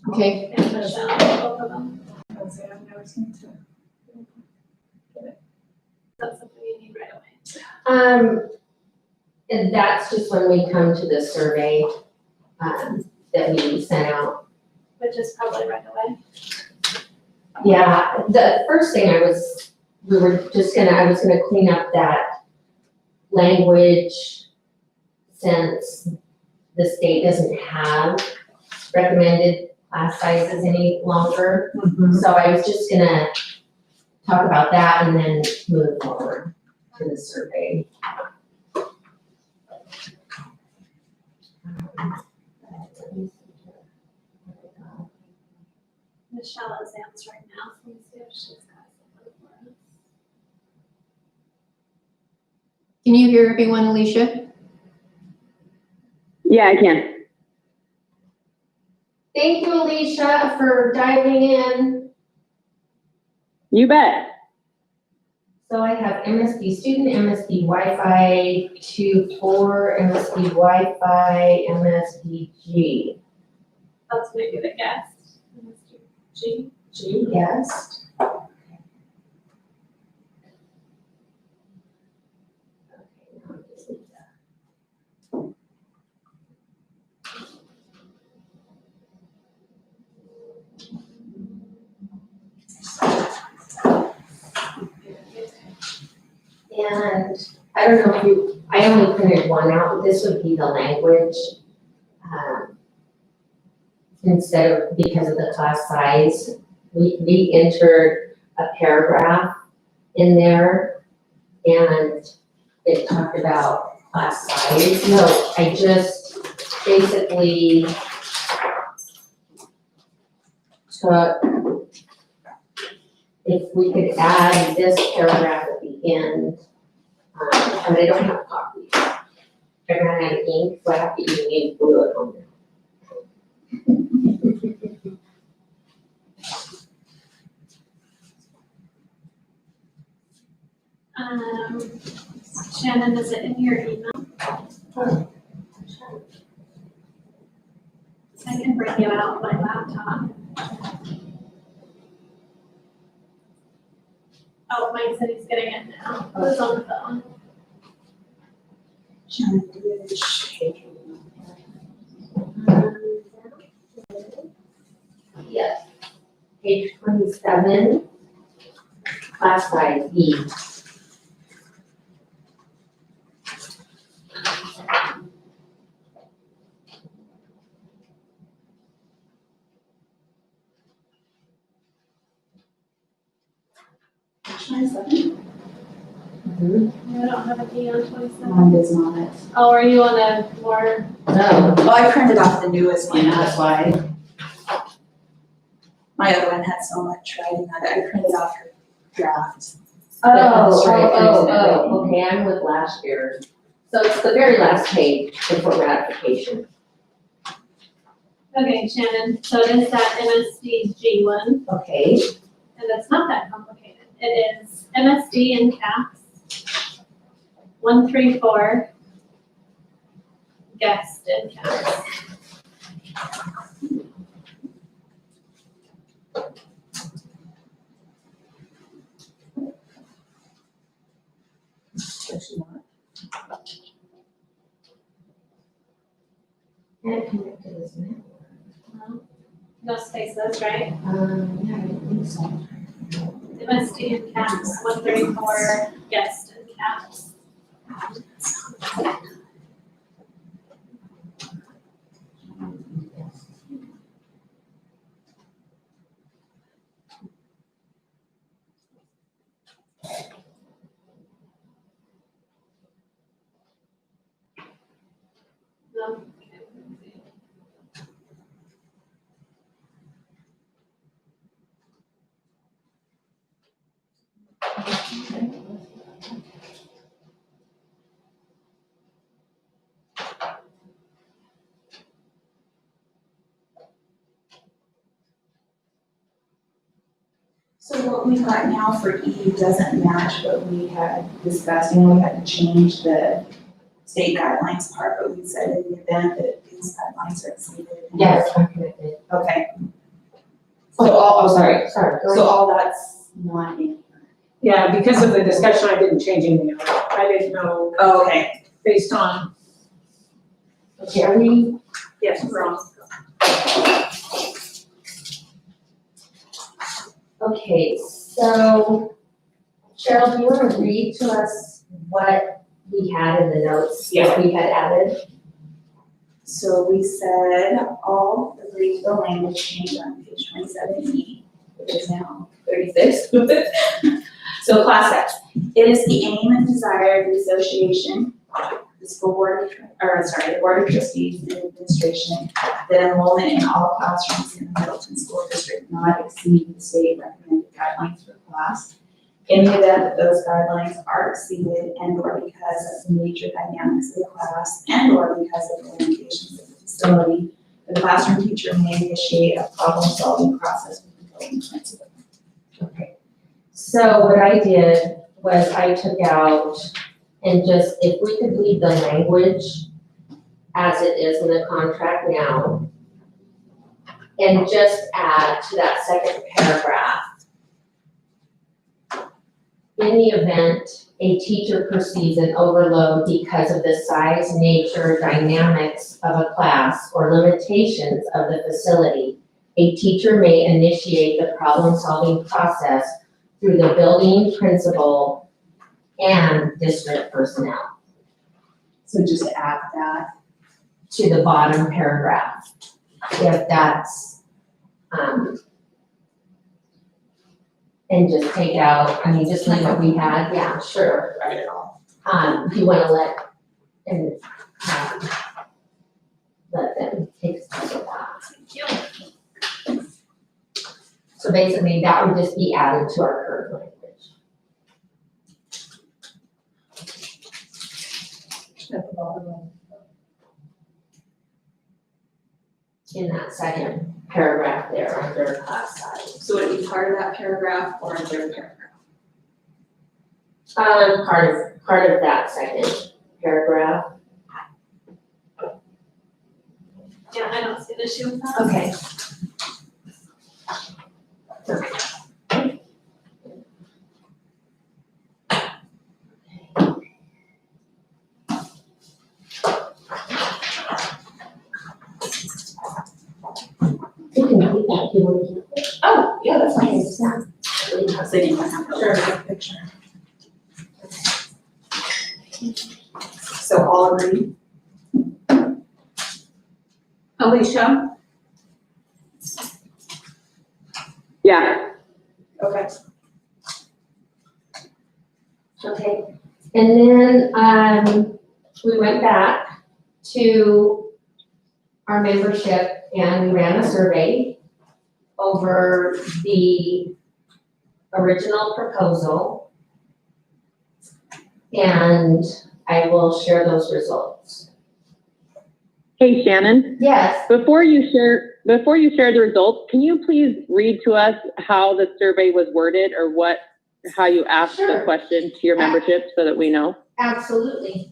Okay, And Michelle, both of them. I've never seen two. That's something you need right away. And that's just when we come to the survey, that we sent out. Which is probably right away. Yeah, the first thing I was gonna clean up that language since the state doesn't have recommended class sizes any longer. So I was just gonna talk about that and then move forward to the survey. Michelle is answering now, so let's see if she's got something for us. can you hear everyone, Alicia? Yeah, I can. Thank you, Alicia, for diving in. You bet. So I have MSD student, MSD Wi-Fi 2.4, MSD Wi-Fi, MSDG. That's maybe the guest. G. Guest. And I don't know if I only printed one out, this would be the language. Instead of, because of the class size, we entered a paragraph in there and it talked about class size. So I just basically took, if we could add this paragraph at the end, and I don't have a copy. I ran out of ink, so I have to use ink glue at home. Shannon, is it in your email? I can bring you out my laptop. Oh, Mike said he's getting it now. Who's on the phone? Yes. Page 27, class size E. You don't have a D on 27? Mine does not. Oh, are you on a more, No. Oh, I printed off the newest one, Yeah. that's why. My other one had so much writing on it, I printed off her draft. Okay, I'm with last year. So it's the very last page before ratification. okay, Shannon, so it is that MSDG one, Okay, and it's not that complicated. It is MSD in caps, 134, guest in caps. and it connected, isn't it? No spaces, right? Yeah, I don't think so. MSD in caps, 134, guest in caps. No? So what we got now for E doesn't match what we had discussed, we had to change the state guidelines part, but we said in the event that these guidelines are exceeded. Yes, I'm connected. Okay. So all, oh, sorry, Sorry, go so ahead. all that's not in. Yeah, because of the discussion, I didn't change anything. I didn't know, Oh, okay. based on, Okay, are we, yes, we're on. okay, so Cheryl, do you want to read to us what we had in the notes that we had added? So we said all agree to the language change on page 27E, which is now 36. So class X, it is the aim and desire of the association, the school board, the board of trustees and administration, that enrollment in all classrooms in the Middleton School District not exceed the state recommended guidelines for class. In the event that those guidelines are exceeded and/or because of the major dynamics of the class and/or because of the limitations of the facility, the classroom teacher may initiate a problem-solving process with the building principal. Okay, so what I did was I took out, and just, if we could leave the language as it is in the contract now, and just add to that second paragraph, in the event a teacher perceives an overload because of the size, nature, dynamics of a class, or limitations of the facility, a teacher may initiate the problem-solving process through the building principal and district personnel. So just add that. To the bottom paragraph, if that's, and just take out, I mean, just like what we had, yeah, sure. Write it all. You wanna let, and, let them take stock of that. Thank you. So basically, that would just be added to our current language. At the bottom. In that second paragraph there under class size. So would it be part of that paragraph or a third paragraph? Part of that second paragraph. Yeah, I don't see an issue with that. Okay. You can keep that if you want to keep it. Oh, yeah, that's fine. It's not really So you can have a picture. So all agree? Alicia? Yeah, Okay. Okay, and then, we went back to our membership and we ran a survey over the original proposal. And I will share those results. hey Shannon, Yes, before you share the results, can you please read to us how the survey was worded or how you asked the Sure. question to your membership so that we know? absolutely.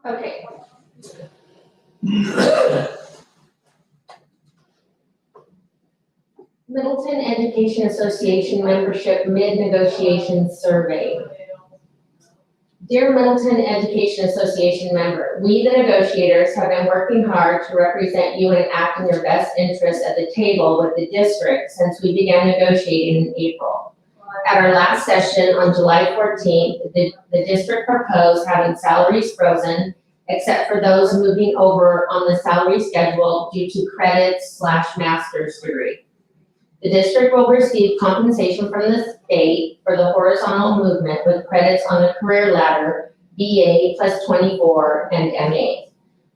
Okay. Middleton Education Association Membership Mid-Negotiation Survey. Dear Middleton Education Association member, we, the negotiators, have been working hard to represent you and act in your best interest at the table with the district since we began negotiating in April. At our last session on July 14th, the district proposed having salaries frozen, except for those moving over on the salary schedule due to credits/master's degree. The district will receive compensation from the state for the horizontal movement with credits on the career ladder, BA plus 24 and MA.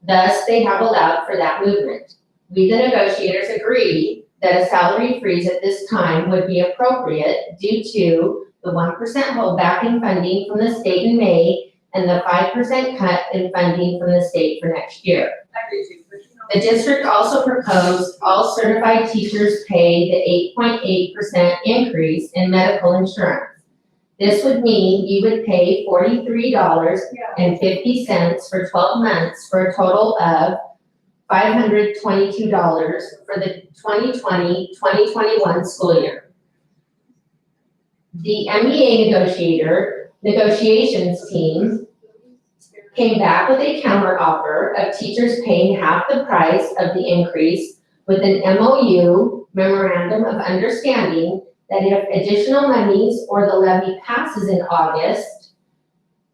Thus, they have allowed for that movement. We, the negotiators, agree that a salary freeze at this time would be appropriate due to the 1% holdback in funding from the state in May and the 5% cut in funding from the state for next year. The district also proposed all certified teachers pay the 8.8% increase in medical insurance. This would mean you would pay $43.50 for 12 months for a total of $522 for the 2020-2021 school year. The MEA negotiations team came back with a counteroffer of teachers paying half the price of the increase with an MOU, Memorandum of Understanding, that if additional monies or the levy passes in August,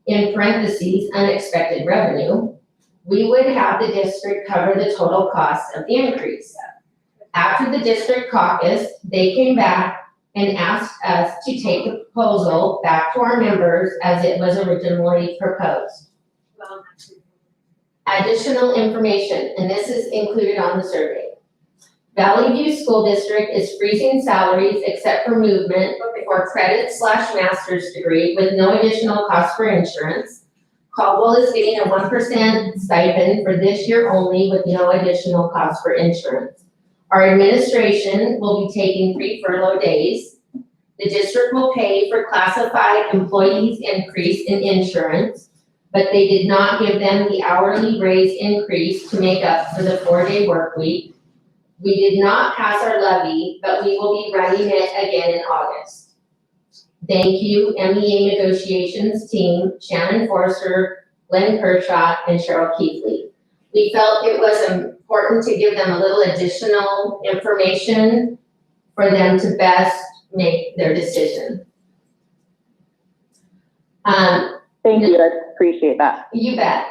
in parentheses, unexpected revenue, we would have the district cover the total cost of the increase. After the district caucus, they came back and asked us to take the proposal back to our members as it was originally proposed. Additional information, and this is included on the survey. Valley View School District is freezing salaries except for movement for credit/master's degree with no additional cost for insurance. Caldwell is getting a 1% stipend for this year only with no additional cost for insurance. Our administration will be taking free furlough days. The district will pay for classified employees' increase in insurance, but they did not give them the hourly raise increase to make up for the 4-day work week. We did not pass our levy, but we will be running it again in August. Thank you, MEA negotiations team, Shannon Forster, Glenn Kershaw, and Cheryl Keithley. We felt it was important to give them a little additional information for them to best make their decision. Thank you, I appreciate that. You bet.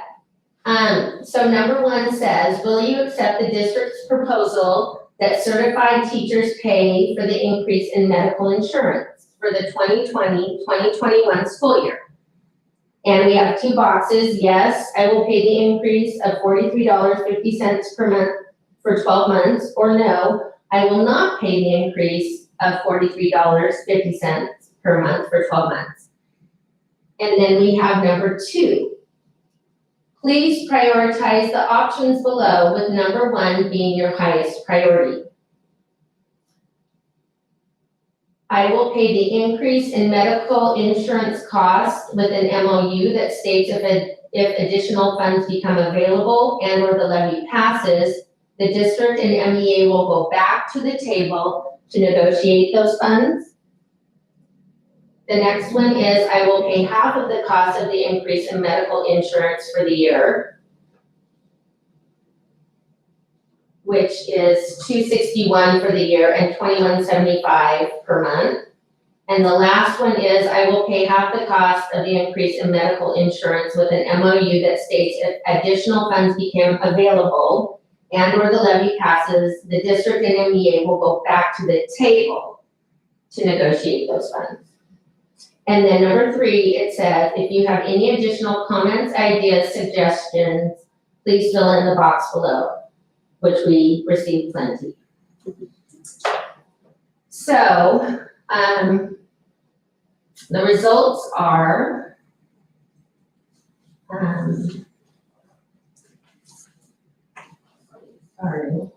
So number 1 says, will you accept the district's proposal that certified teachers pay for the increase in medical insurance for the 2020-2021 school year? And we have 2 boxes. Yes, I will pay the increase of $43.50 per month for 12 months, or no, I will not pay the increase of $43.50 per month for 12 months. And then we have number 2. Please prioritize the options below with number 1 being your highest priority. I will pay the increase in medical insurance costs with an MOU that states if additional funds become available and or the levy passes, the district and MEA will go back to the table to negotiate those funds. The next one is I will pay half of the cost of the increase in medical insurance for the year, which is $261 for the year and $21.75 per month. And the last one is I will pay half the cost of the increase in medical insurance with an MOU that states if additional funds become available and or the levy passes, the district and MEA will go back to the table to negotiate those funds. And then number 3, it says, if you have any additional comments, ideas, suggestions, please fill in the box below, which we received plenty. So, the results are, sorry.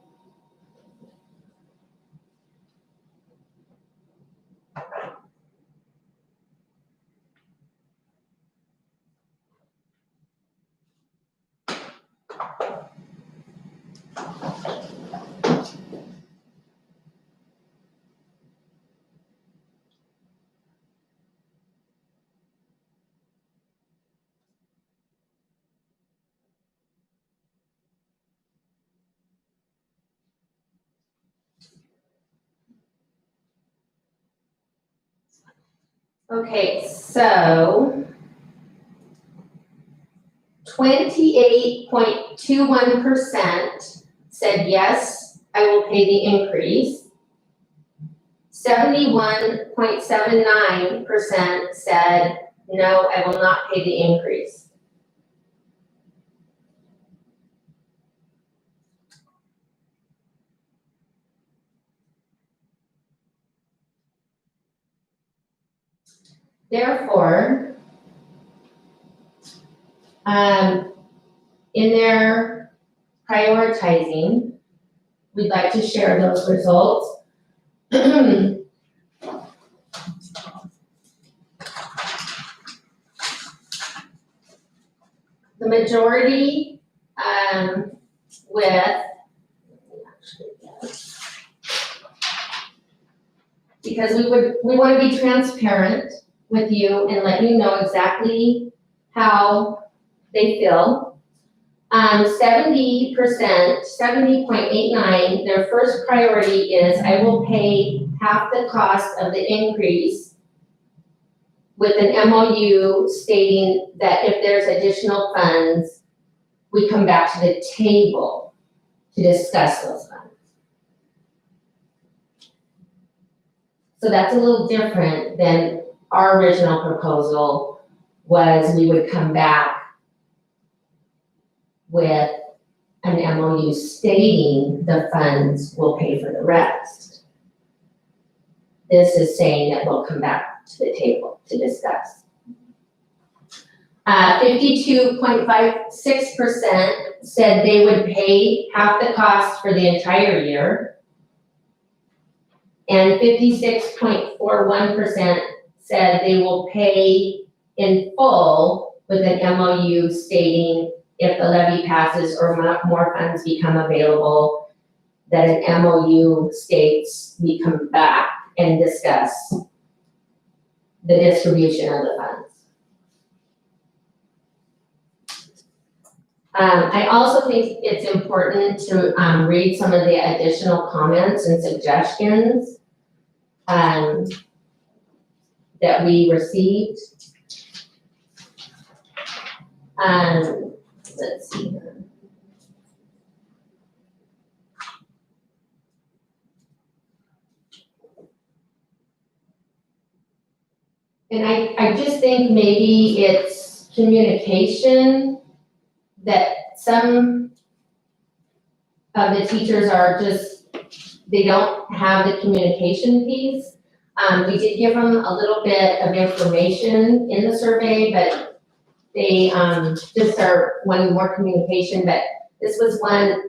Okay, so 28.21% said, yes, I will pay the increase. 71.79% said, no, I will not pay the increase. Therefore, in their prioritizing, we'd like to share those results. The majority, because we want to be transparent with you and let you know exactly how they feel. 70%, 70.89, their first priority is I will pay half the cost of the increase with an MOU stating that if there's additional funds, we come back to the table to discuss those funds. So that's a little different than our original proposal was we would come back with an MOU stating the funds will pay for the rest. This is saying that we'll come back to the table to discuss. 52.56% said they would pay half the cost for the entire year. And 56.41% said they will pay in full with an MOU stating if the levy passes or more funds become available, that an MOU states we come back and discuss the distribution of the funds. I also think it's important to read some of the additional comments and suggestions that we received. Let's see here. And I just think maybe it's communication that some of the teachers are just, they don't have the communication piece. We did give them a little bit of information in the survey, but they just are wanting more communication, but this was one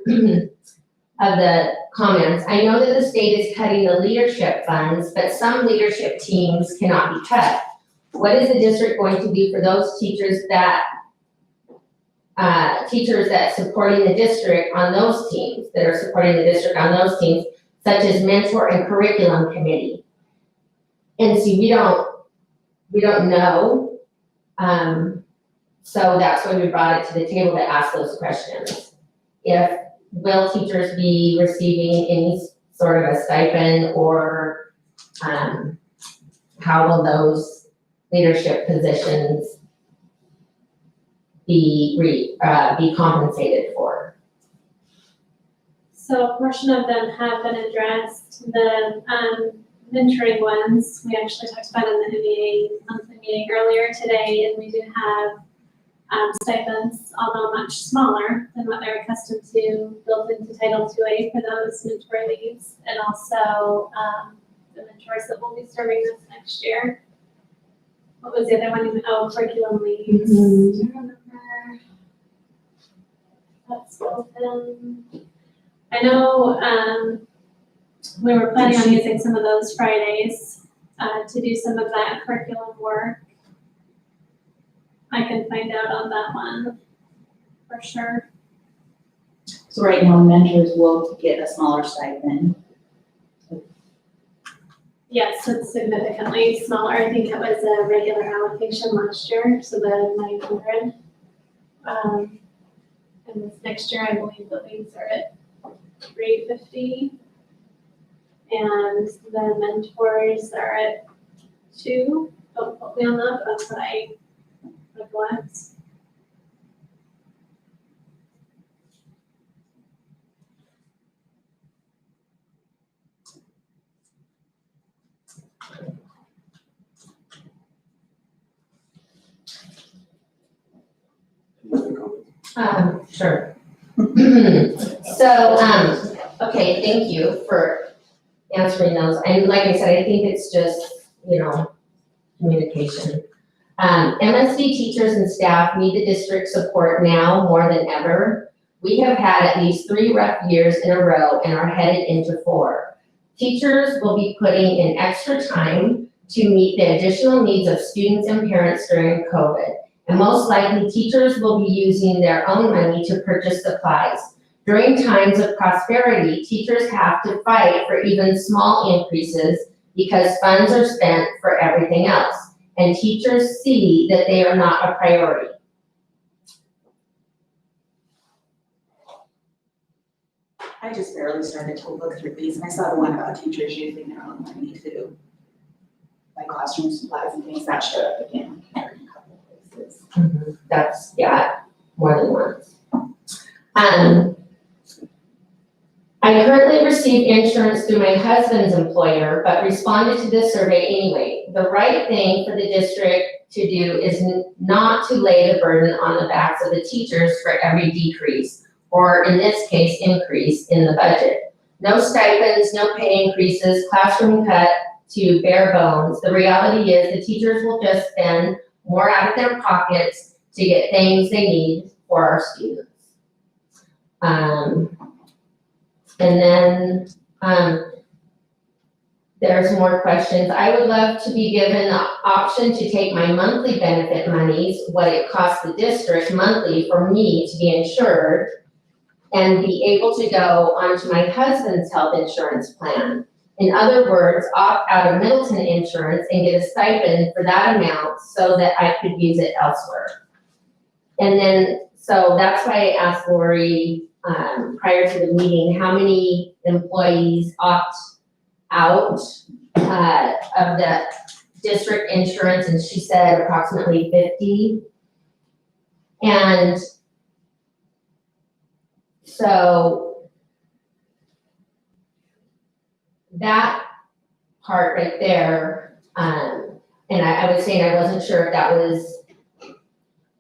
of the comments. I know that the state is cutting the leadership funds, but some leadership teams cannot be cut. What is the district going to do for those teachers that supporting the district on those teams, that are supporting the district on those teams, such as mentor and curriculum committee? And see, we don't know. So that's why we brought it to the table to ask those questions. Will teachers be receiving any sort of a stipend, or how will those leadership positions be compensated for? So a portion of them have been addressed. The mentoring ones, we actually talked about in the MBA monthly meeting earlier today, and we do have stipends, although much smaller than what they're accustomed to, built into Title IIA for those mentor leads, and also the mentors that will be serving this next year. What was the other one? Oh, curriculum leads. Mhm. Do you remember? That's open. I know we were planning on using some of those Fridays to do some of that curriculum work. I can find out on that one for sure. So right now, mentors will get a smaller stipend. Yes, it's significantly smaller. I think it was a regular allocation last year, so the 900. And this next year, I believe the leads are at 350. And the mentors are at 2, don't quote me on that, but that's what I recollect. Sure. Okay, thank you for answering those. And like I said, I think it's just, communication. MSD teachers and staff need the district support now more than ever. We have had at least 3 rough years in a row and are headed into 4. Teachers will be putting in extra time to meet the additional needs of students and parents during COVID. And most likely, teachers will be using their own money to purchase supplies. During times of prosperity, teachers have to fight for even small increases because funds are spent for everything else, and teachers see that they are not a priority. I just barely started to look through these, and I saw the one about teachers using their own money to buy classroom supplies and things. That showed up again in a couple of places. That's, more than once. I currently receive insurance through my husband's employer, but responded to this survey anyway. The right thing for the district to do is not to lay the burden on the backs of the teachers for every decrease, or in this case, increase in the budget. No stipends, no pay increases, classroom cut to bare bones. The reality is the teachers will just spend more out of their pockets to get things they need for our students. And then there's more questions. I would love to be given the option to take my monthly benefit monies, what it costs the district monthly for me to be insured, and be able to go onto my husband's health insurance plan. In other words, opt out of Middleton insurance and get a stipend for that amount so that I could use it elsewhere. And then, so that's why I asked Lori prior to the meeting, how many employees opt out of the district insurance, and she said approximately 50. And so that part right there, and I was saying I wasn't sure if that was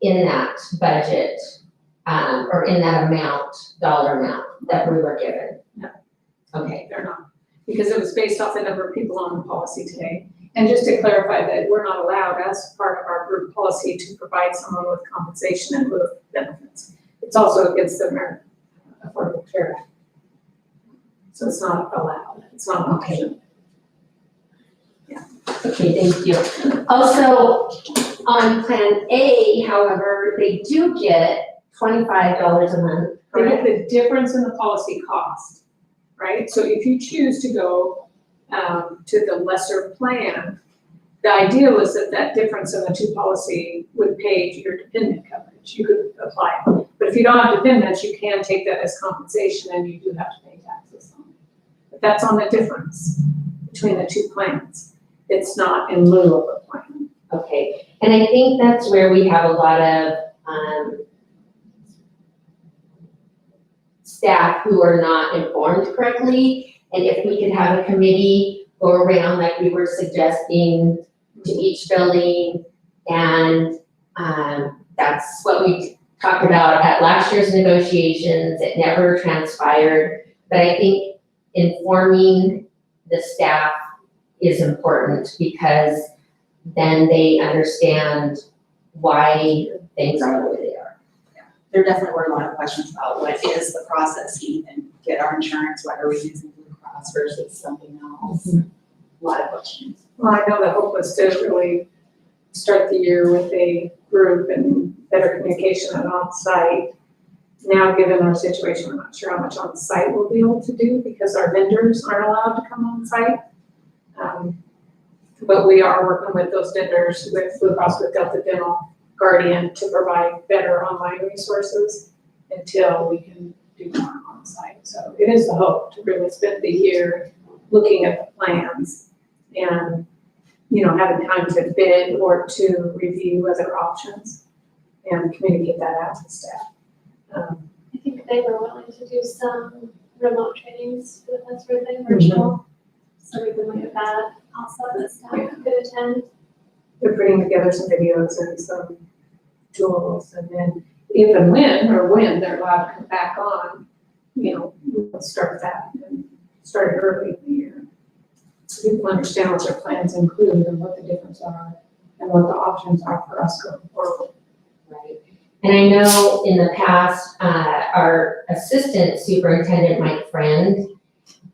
in that budget, or in that amount, dollar amount that we were given. No. Okay. They're not, because it was based off the number of people on the policy today. And just to clarify that we're not allowed, as part of our group policy, to provide someone with compensation in lieu of benefits. It's also against the American Affordable Care Act. So it's not allowed, it's not an option. Okay, thank you. Also, on Plan A, however, they do get $25 a month. They get the difference in the policy cost, right? So if you choose to go to the lesser plan, the idea was that that difference in the 2 policy would pay your dependent coverage. You could apply it. But if you don't have dependents, you can take that as compensation and you do have to pay taxes on it. But that's on the difference between the 2 plans. It's not in lieu of a plan. Okay, and I think that's where we have a lot of staff who are not informed correctly. And if we could have a committee go around like we were suggesting to each building, and that's what we talked about at last year's negotiations. It never transpired, but I think informing the staff is important because then they understand why things are the way they are. There definitely were a lot of questions about what is the process to even get our insurance, why are we using Blue Cross versus something else? A lot of questions. Well, I know the hope was to really start the year with a group and better communication and on-site. Now, given our situation, I'm not sure how much on-site we'll be able to do because our vendors aren't allowed to come on-site. But we are working with those vendors, with Blue Cross, with Delta Dental, Guardian, to provide better online resources until we can do more on-site. So it is the hope to really spend the year looking at the plans and having time to bid or to review other options and communicate that out to staff. I think they were willing to do some remote trainings with us for the virtual. So we can look at that also, that staff could attend. They're putting together some videos and some tools, and then if and when they're allowed to come back on, we'll start that and start it early in the year. So people understand what their plans include and what the differences are and what the options are for us going forward. Right. And I know in the past, our assistant superintendent, Mike Friend,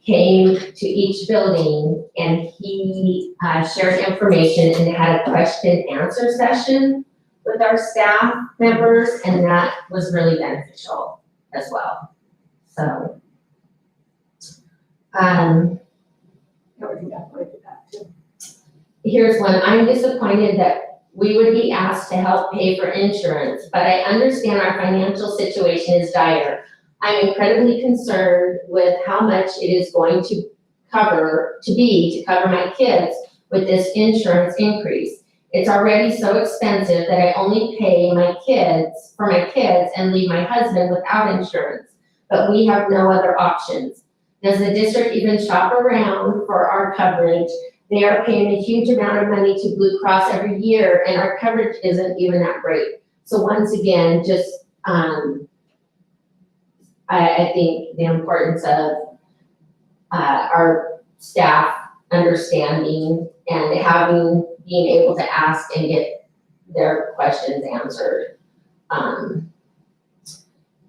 came to each building and he shared information and had a question and answer session with our staff members, and that was really beneficial as well. So, Yeah, we can definitely do that too. here's one. I'm disappointed that we would be asked to help pay for insurance, but I understand our financial situation is dire. I'm incredibly concerned with how much it is going to cover my kids with this insurance increase. It's already so expensive that I only pay for my kids and leave my husband without insurance, but we have no other options. Does the district even shop around for our coverage? They are paying a huge amount of money to Blue Cross every year, and our coverage isn't even that great. So once again, just, I think the importance of our staff understanding and being able to ask and get their questions answered. And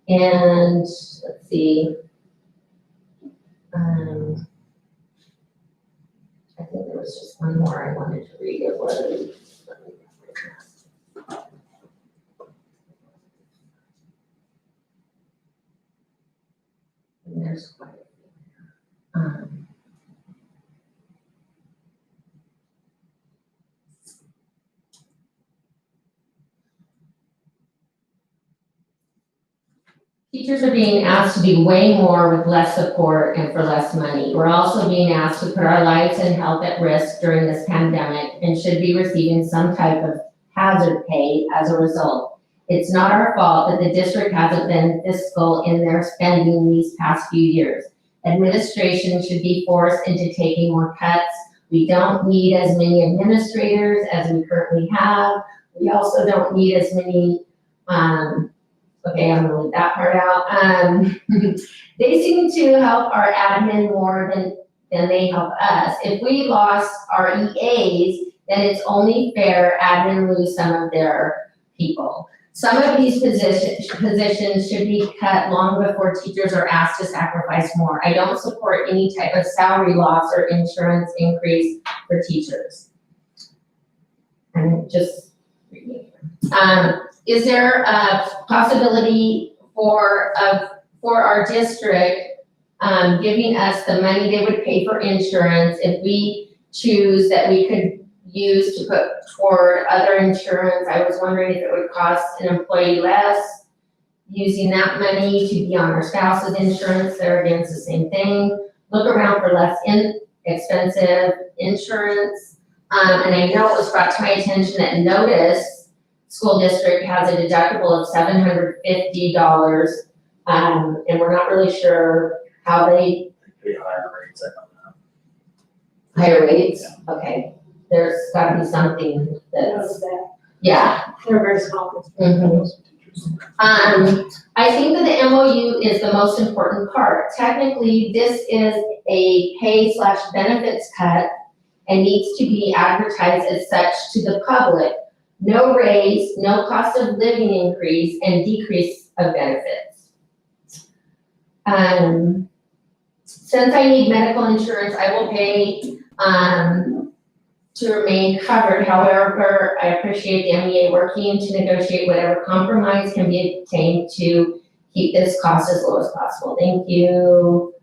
let's see. I think there was just one more I wanted to read. It was, and there's quite a few. Teachers are being asked to do way more with less support and for less money. We're also being asked to put our lives and health at risk during this pandemic and should be receiving some type of hazard pay as a result. It's not our fault that the district hasn't been fiscal in their spending these past few years. Administration should be forced into taking more cuts. We don't need as many administrators as we currently have. We also don't need as many, okay, I'm gonna leave that part out. They seem to help our admin more than they help us. If we lost our EAs, then it's only fair admin lose some of their people. Some of these positions should be cut long before teachers are asked to sacrifice more. I don't support any type of salary loss or insurance increase for teachers. I'm just reading here. Is there a possibility for our district giving us the money they would pay for insurance if we choose that we could use to put toward other insurance? I was wondering if it would cost an employee less using that money to be on our spouse's insurance. There again, it's the same thing. Look around for less expensive insurance. And I know it was brought to my attention that Notice School District has a deductible of $750, and we're not really sure how they Pay higher rates, I don't know. higher rates. Okay, there's got to be something that's, yeah. They're very small. Mhm. I think that the MOU is the most important part. Technically, this is a pay/benefits cut and needs to be advertised as such to the public. No raise, no cost of living increase, and decrease of benefits. Since I need medical insurance, I will pay to remain covered. However, I appreciate the MEA working to negotiate whatever compromise can be obtained to keep this cost as low as possible. Thank you.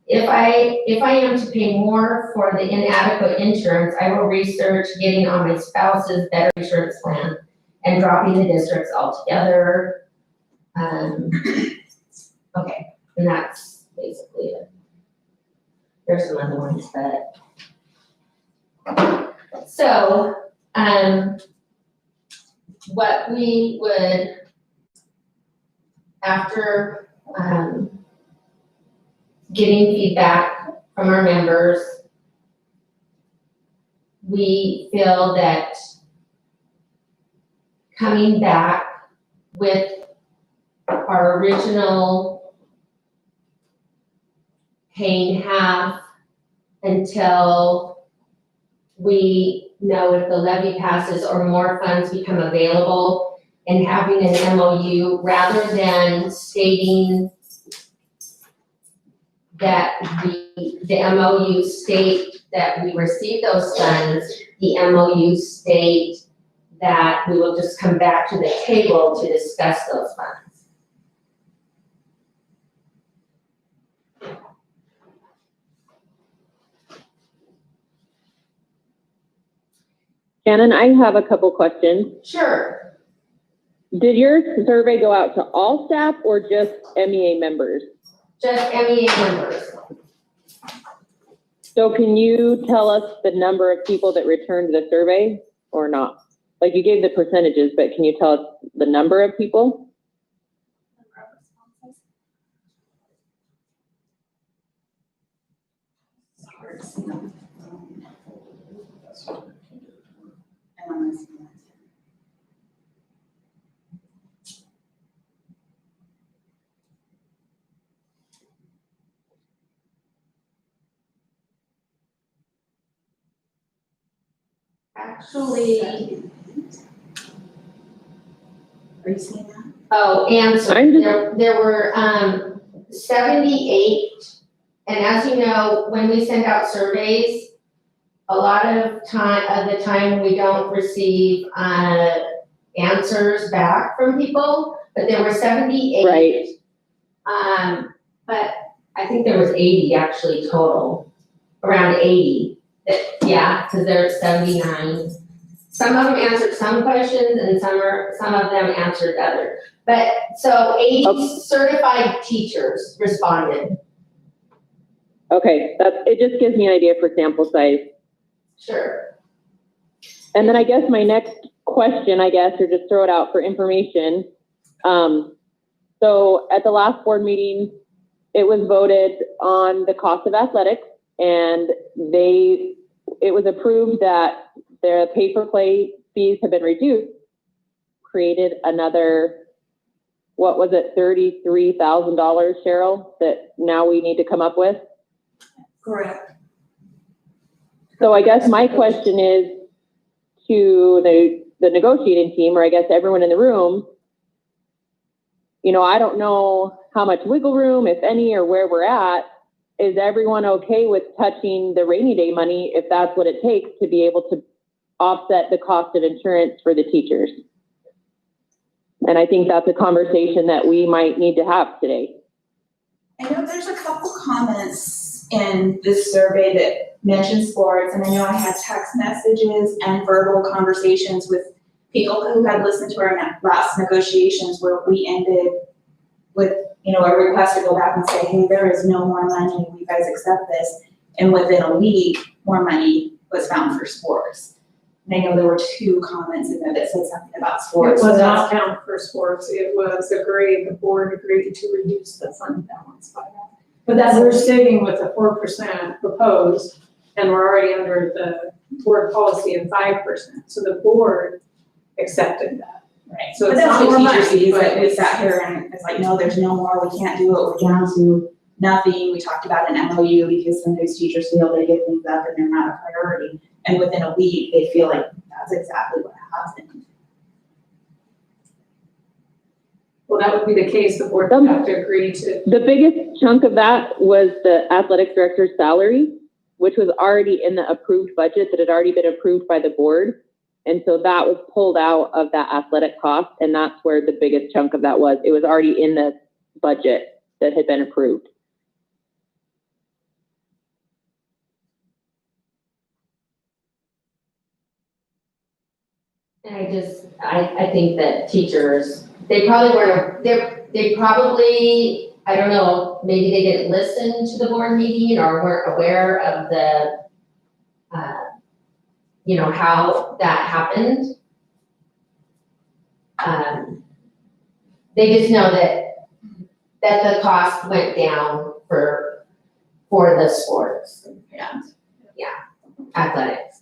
If I am to pay more for the inadequate insurance, I will research getting on my spouse's better insurance plan and dropping the districts altogether. Okay, and that's basically it. There's some other ones, but So, what we would, after, getting feedback from our members, we feel that coming back with our original paying half until we know if the levy passes or more funds become available, and having an MOU rather than stating that the MOU state that we received those funds, the MOU state that we will just come back to the table to discuss those funds. Shannon, I have a couple questions. Sure. Did your survey go out to all staff or just MEA members? Just MEA members. So can you tell us the number of people that returned the survey or not? Like you gave the percentages, but can you tell us the number of people? It's hard to see them. I don't know. Actually, Are you seeing that? oh, answer, I'm just- there were, 78, and as you know, when we send out surveys, a lot of the time, we don't receive, answers back from people, but there were 78. Right. But I think there was 80 actually total, around 80. Yeah, because there's 79. Some of them answered some questions and some of them answered other. But, so 80 Okay. certified teachers responded. Okay, it just gives me an idea for sample size. Sure. And then I guess my next question, or just throw it out for information. So at the last board meeting, it was voted on the cost of athletics, and it was approved that the pay-for-play fees have been reduced, created another, what was it, $33,000, Cheryl, that now we need to come up with? Correct. So I guess my question is to the negotiating team, or I guess everyone in the room, I don't know how much wiggle room, if any, or where we're at. Is everyone okay with touching the rainy day money if that's what it takes to be able to offset the cost of insurance for the teachers? And I think that's a conversation that we might need to have today. I know there's a couple comments in this survey that mention sports, and I know I had text messages and verbal conversations with people who had listened to our last negotiations where we ended with, a request to go back and say, hey, there is no more money, you guys accept this. And within a week, more money was found for sports. And I know there were 2 comments in there that said something about It sports. was not found for sports, it was the board agreed to reduce the fund balance by that. But that's, We're sitting with a 4% proposed, and we're already under the board policy of 5%, so the board accepted that. right. So But it's that's not what more teachers money, fees, but that we it's- sat here and it's like, no, there's no more, we can't do it, we're down to nothing. We talked about an MOU because sometimes teachers feel they give things up and they're not a priority. And within a week, they feel like that's exactly what happened. Well, that would be the case, the board would have to agree to. The biggest chunk of that was the athletic director's salary, which was already in the approved budget that had already been approved by the board. And so that was pulled out of that athletic cost, and that's where the biggest chunk of that was. It was already in the budget that had been approved. And I think that teachers, they probably, I don't know, maybe they didn't listen to the board meeting or weren't aware of the you know, how that happened. They just know that the cost went down for the sports, Yeah. athletics.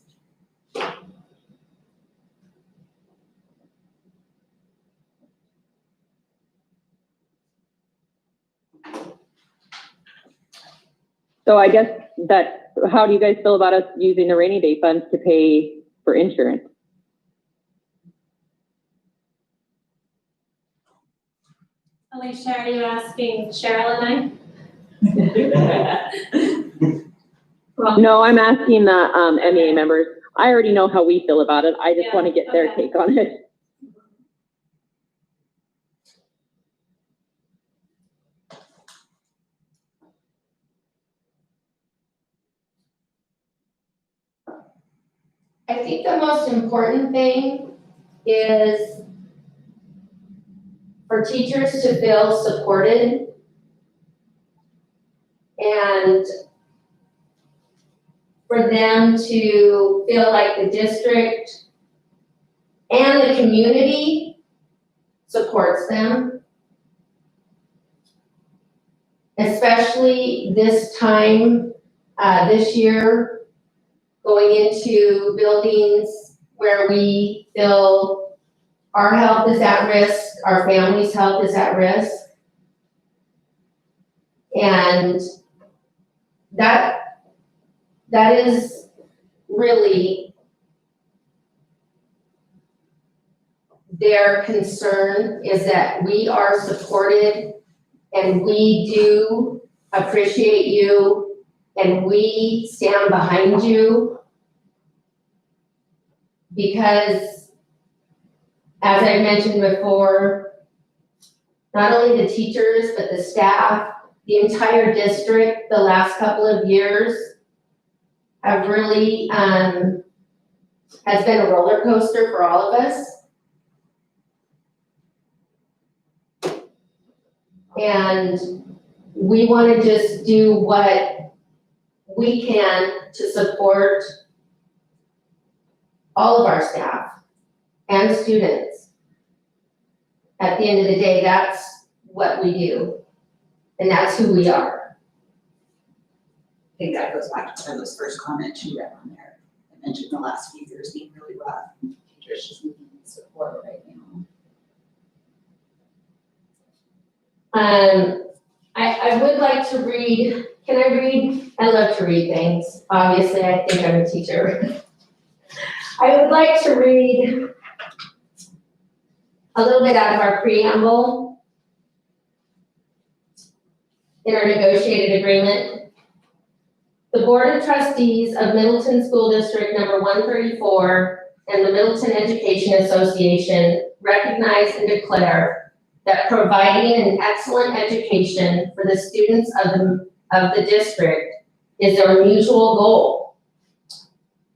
So I guess how do you guys feel about us using the rainy day funds to pay for insurance? Alicia, are you asking Cheryl and No, I'm asking the MEA members. I already know how we feel about it. I just Yeah, want to get their okay. take on it. I think the most important thing is for teachers to feel supported and for them to feel like the district and the community supports them. Especially this time, this year, going into buildings where we feel our health is at risk, our family's health is at risk. And that is really their concern, is that we are supported and we do appreciate you and we stand behind you. Because, as I mentioned before, not only the teachers, but the staff, the entire district, the last couple of years have really, has been a roller coaster for all of us. And we want to just do what we can to support all of our staff and students. At the end of the day, that's what we do, and that's who we are. I think that goes back to Tyler's first comment you read on there. I mentioned the last few years being really rough. Teachers just needing support right now. I would like to read, can I read? I love to read things. Obviously, I think I'm a teacher. I would like to read a little bit out of our preamble in our negotiated agreement. The Board of Trustees of Middleton School District number 134 and the Middleton Education Association recognize and declare that providing an excellent education for the students of the district is our mutual goal,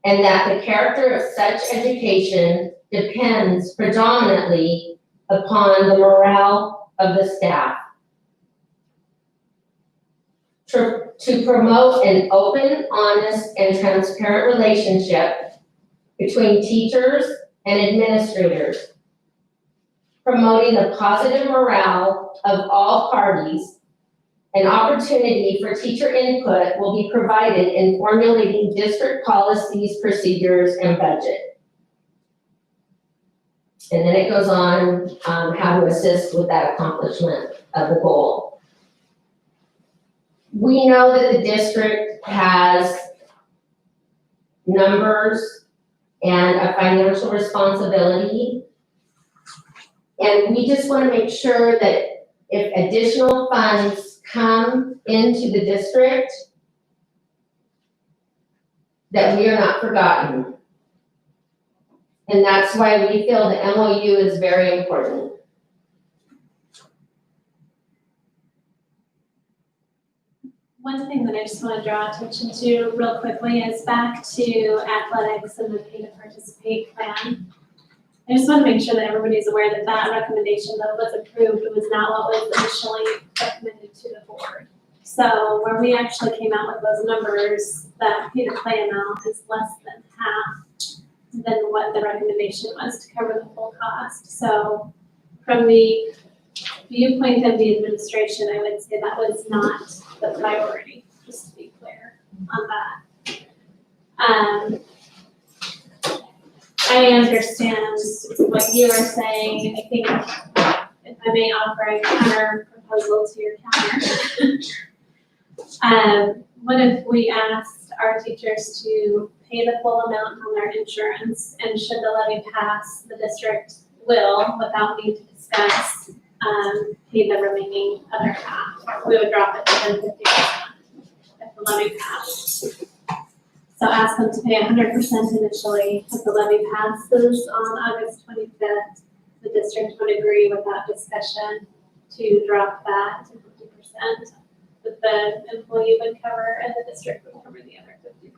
and that the character of such education depends predominantly upon the morale of the staff. To promote an open, honest, and transparent relationship between teachers and administrators, promoting the positive morale of all parties. An opportunity for teacher input will be provided in formulating district policies, procedures, and budget. And then it goes on, how to assist with that accomplishment of the goal. We know that the district has numbers and a financial responsibility. And we just want to make sure that if additional funds come into the district, that we are not forgotten. And that's why we feel the MOU is very important. One thing that I just want to draw attention to real quickly is back to athletics and the pay to participate plan. I just want to make sure that everybody's aware that that recommendation that was approved was not what was initially recommended to the board. So where we actually came out with those numbers, that pay to play amount is less than half than what the recommendation was to cover the full cost. So from the viewpoint of the administration, I would say that was not the priority, just to be clear on that. I understand what you are saying. I think if I may offer a counter proposal to your counter. What if we asked our teachers to pay the full amount on their insurance, and should the levy pass, the district will, without need to discuss, pay the remaining other half. We would drop it to 50% if the levy passed. So ask them to pay 100% initially. If the levy passes on August 25th, the district would agree without discussion to drop that to 50%. That the employee would cover and the district would cover the other 50%.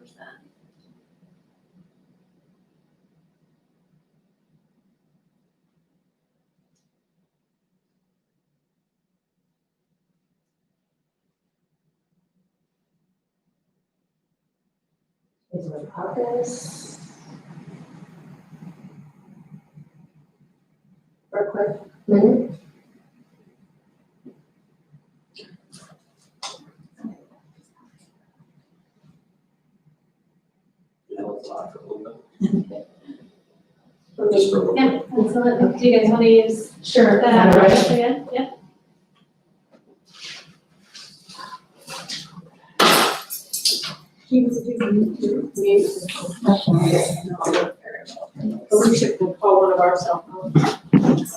Is it August? For a quick minute? Yeah, let's talk for a little bit. For Just me? for a little bit. Yeah, absolutely. Do you guys want to use Sure. that Right. again? Yeah. Alicia can call one of our cell phones.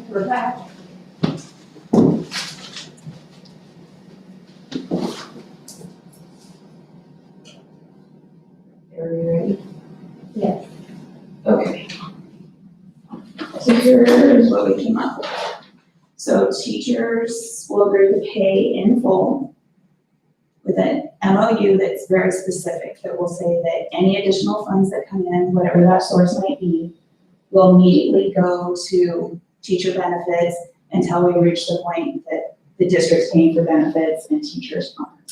We're back. Are we ready? Okay. So here's what we came up with. So teachers will agree to pay in full with an MOU that's very specific, that will say that any additional funds that come in, whatever that source might be, will immediately go to teacher benefits until we reach the point that the district's paying for benefits and teachers aren't.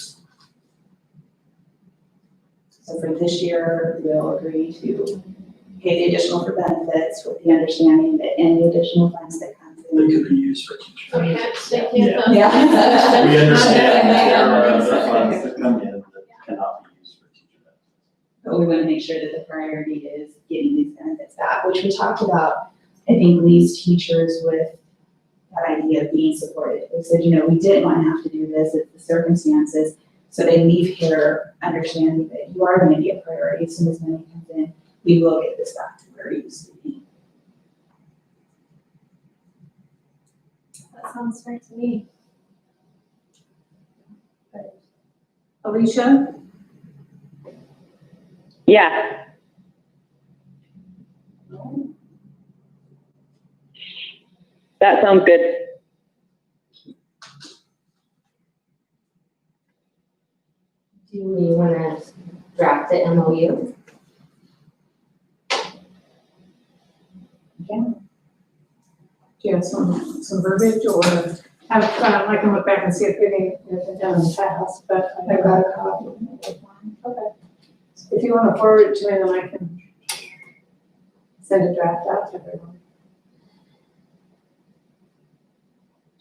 So for this year, we'll agree to pay the additional for benefits with the understanding that any additional funds that come They in. could be used for teachers. Okay, thank you. Yeah. Yeah. We understand that there are Yeah. other funds that come in that cannot be used for teacher benefits. But we want to make sure that the priority is getting these benefits back, which we talked about, I think leaves teachers with that idea of being supported. We said, we didn't want to have to do this, it's the circumstances. So they leave here understanding that you are going to be a priority as soon as money comes in. We will get this back to where it used to be. That sounds fair to me. Alicia? Yeah. That sounds good. Do we wanna draft the MOU? Do you have some verbiage or have, I can look back and see if they've done in the past, but I've got a copy. Okay. If you want to forward it to me, then I can send a draft out to everyone.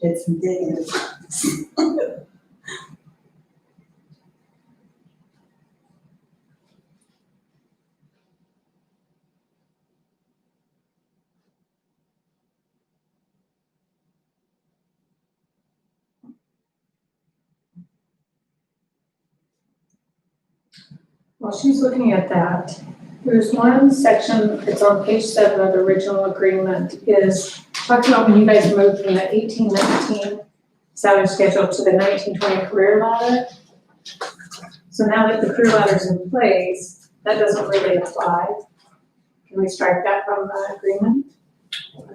Did some digging. While she's looking at that, there's one section, it's on page 7 of the original agreement, is talking about when you guys moved from the 18-19 salary schedule to the 19-20 career ladder. So now that the career ladder's in place, that doesn't really apply. Can we strike that from the agreement?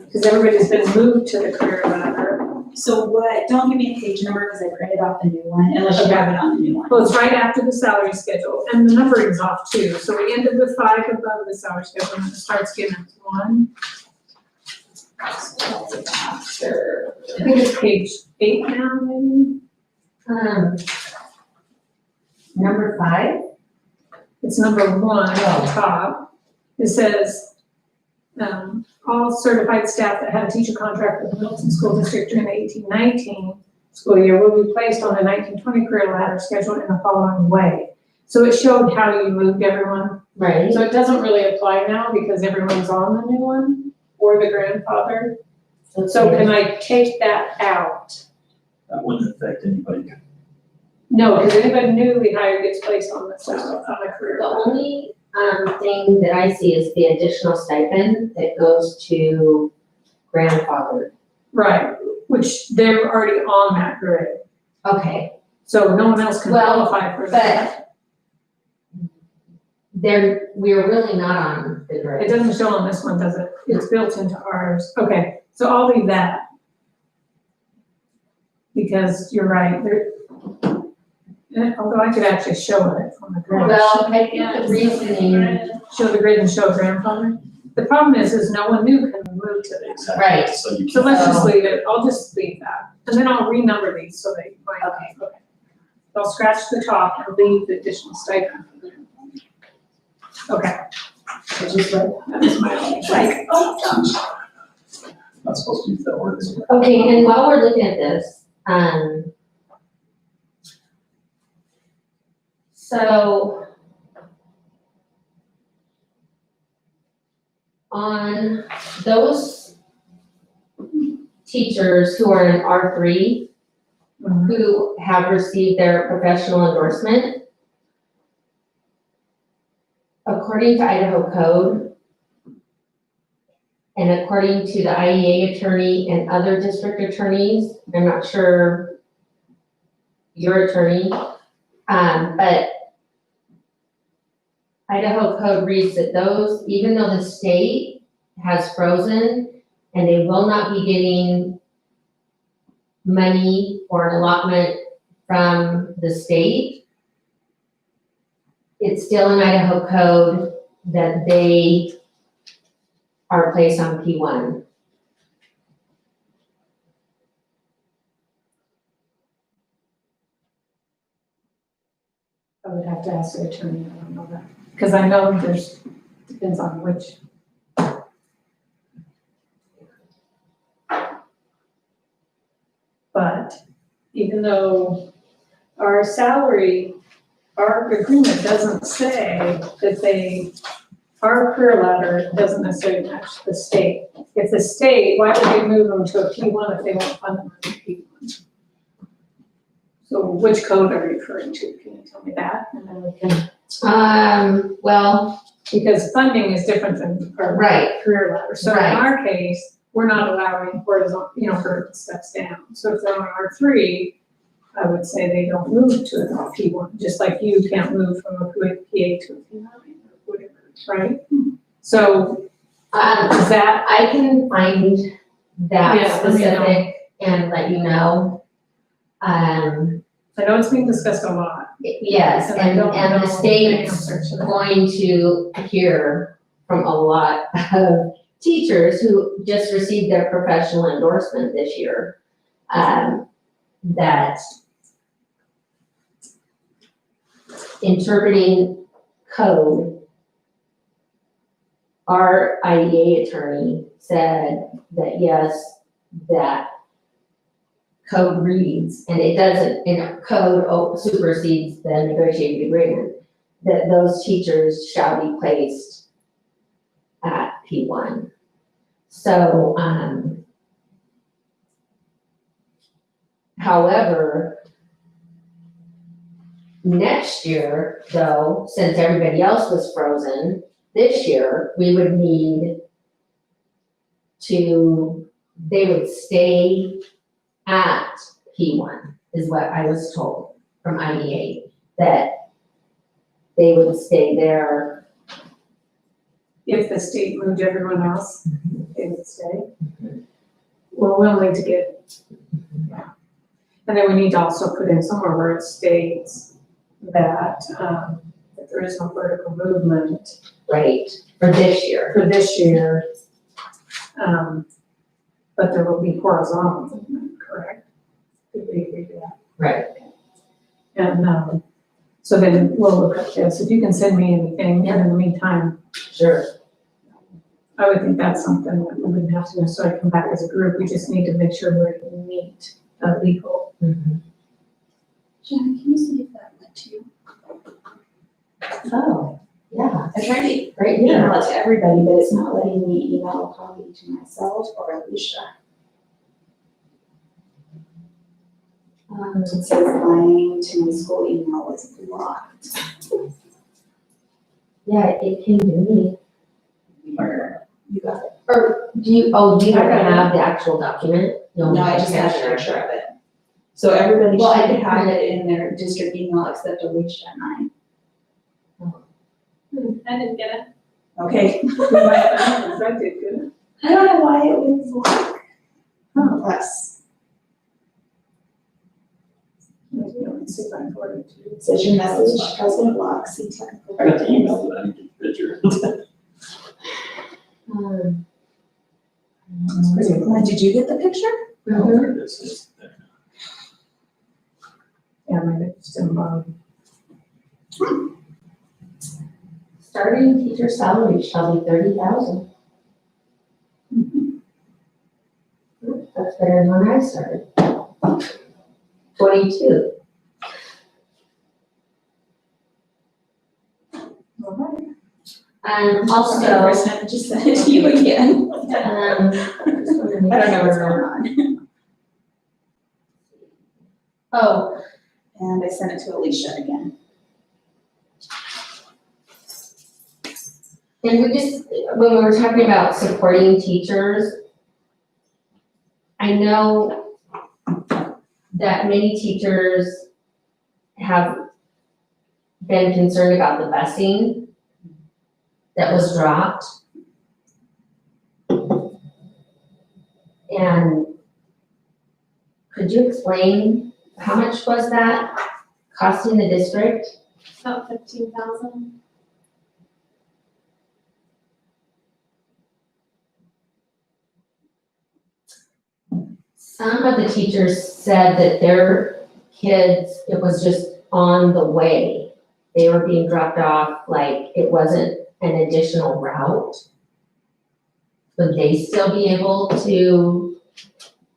Because everybody's been moved to the career ladder. So don't give me a page number because I printed off the new one, unless you have it on the new one. Well, it's right after the salary schedule, and the numbering's off too. So we ended with 5 above the salary schedule, and it starts getting up to 1. After. I think it's page 8 now, maybe? Number 5? It's number 1 at the top. It says, all certified staff that have a teacher contract with the Middleton School District during the 18-19 school year will be placed on the 19-20 career ladder schedule in the following way. So it showed how you moved everyone. Right. So it doesn't really apply now because everyone's on the new one or the grandfather. So can I take that out? That wouldn't affect anybody. No, because anybody newly hired gets placed on the salary, on the career The ladder. only, thing that I see is the additional stipend that goes to grandfather. Right, which they're already on that grid. Okay, So no one else can Well, qualify for that. we're really not on the It grid. doesn't show on this one, does it? It's built into ours. Okay, so I'll leave that. Because you're right, although I could actually show it from the grid. Well, I think the reasoning, Show the grid and show grandfather. The problem is no one new can move to this. Exactly. Right. So you So can't. let's just leave it. I'll just leave that. And then I'll renumber these so they find. Okay. I'll scratch the top and leave the additional stipend. Okay. I just read That is my only like, Not supposed to use that word. okay, and while we're looking at this, so on those teachers who are in R3, who have received their professional endorsement, according to Idaho code, And according to the IEA attorney and other district attorneys, I'm not sure your attorney, but Idaho code reads that those, even though the state has frozen and they will not be getting money or an allotment from the state, it's still in Idaho code that they are placed on P1. I would have to ask the attorney, I don't know that, because I know there's, depends on which. But even though our salary, our agreement doesn't say that they, our career ladder doesn't necessarily match the state. If the state, why would they move them to a P1 if they won't fund them as a P1? So which code are you referring to? Can you tell me that? And then we can, Well, because funding is different than our Right. career ladder. So in Right. our case, we're not allowing horizontal, vertical steps down. So if they're on R3, I would say they don't move to a P1, just like you can't move from a PA to a P9 or whatever, right? So is that, I can find that Yeah, let me know. specific and let you know. I know it's being discussed a lot. Yes, And I don't and know the the state's answer to that. going to hear from a lot of teachers who just received their professional endorsement this year. That interpreting code, our IDA attorney said that yes, that code reads, and it doesn't, code supersedes the negotiated agreement, that those teachers shall be placed at P1. So, however, next year, though, since everybody else was frozen, this year, we would need they would stay at P1, is what I was told from IDA, that they would stay there. If the state moved everyone else, they would stay. We're willing to get, yeah. And then we need to also put in somewhere where it states that, that there is no vertical movement Right, for this year. for this year. But there will be horizontal movement, correct? Did we agree to that? Right. And, so then we'll look at this. If you can send me anything, and in the meantime, Sure. I would think that's something that we wouldn't have to necessarily come back as a group. We just need to make sure we meet legal. Mhm. Jen, can you see if that went to you? Oh, yeah, I tried to right email here. it to everybody, but it's not letting me email a copy to myself or Alicia. It says lying to my school email was blocked. Yeah, it came to me. Or you got it. Or do you don't I got it. have the actual document? No, I just have a picture of it. So everybody Well, I should can have print it in their district email except Alicia and I. I didn't get it. Okay. We might have done it, I did good. I don't know why it was blocked. Plus, Let's see if I can forward it to you. it says your message has been blocked, see technical. I got the email, but I didn't get the picture. Did you get the picture? Oh, there it is. It's there. Yeah, maybe it's in, Starting teacher salary shall be 30,000. That's better than when I started. 22. all right. Also, I just sent it to you again. I I don't know what's going on. Oh, And I sent it to Alicia again. And we just, when we were talking about supporting teachers, I know that many teachers have been concerned about the busing that was dropped. And could you explain how much was that costing the district? About 15,000. Some of the teachers said that their kids, it was just on the way. They were being dropped off, like it wasn't an additional route. Would they still be able to,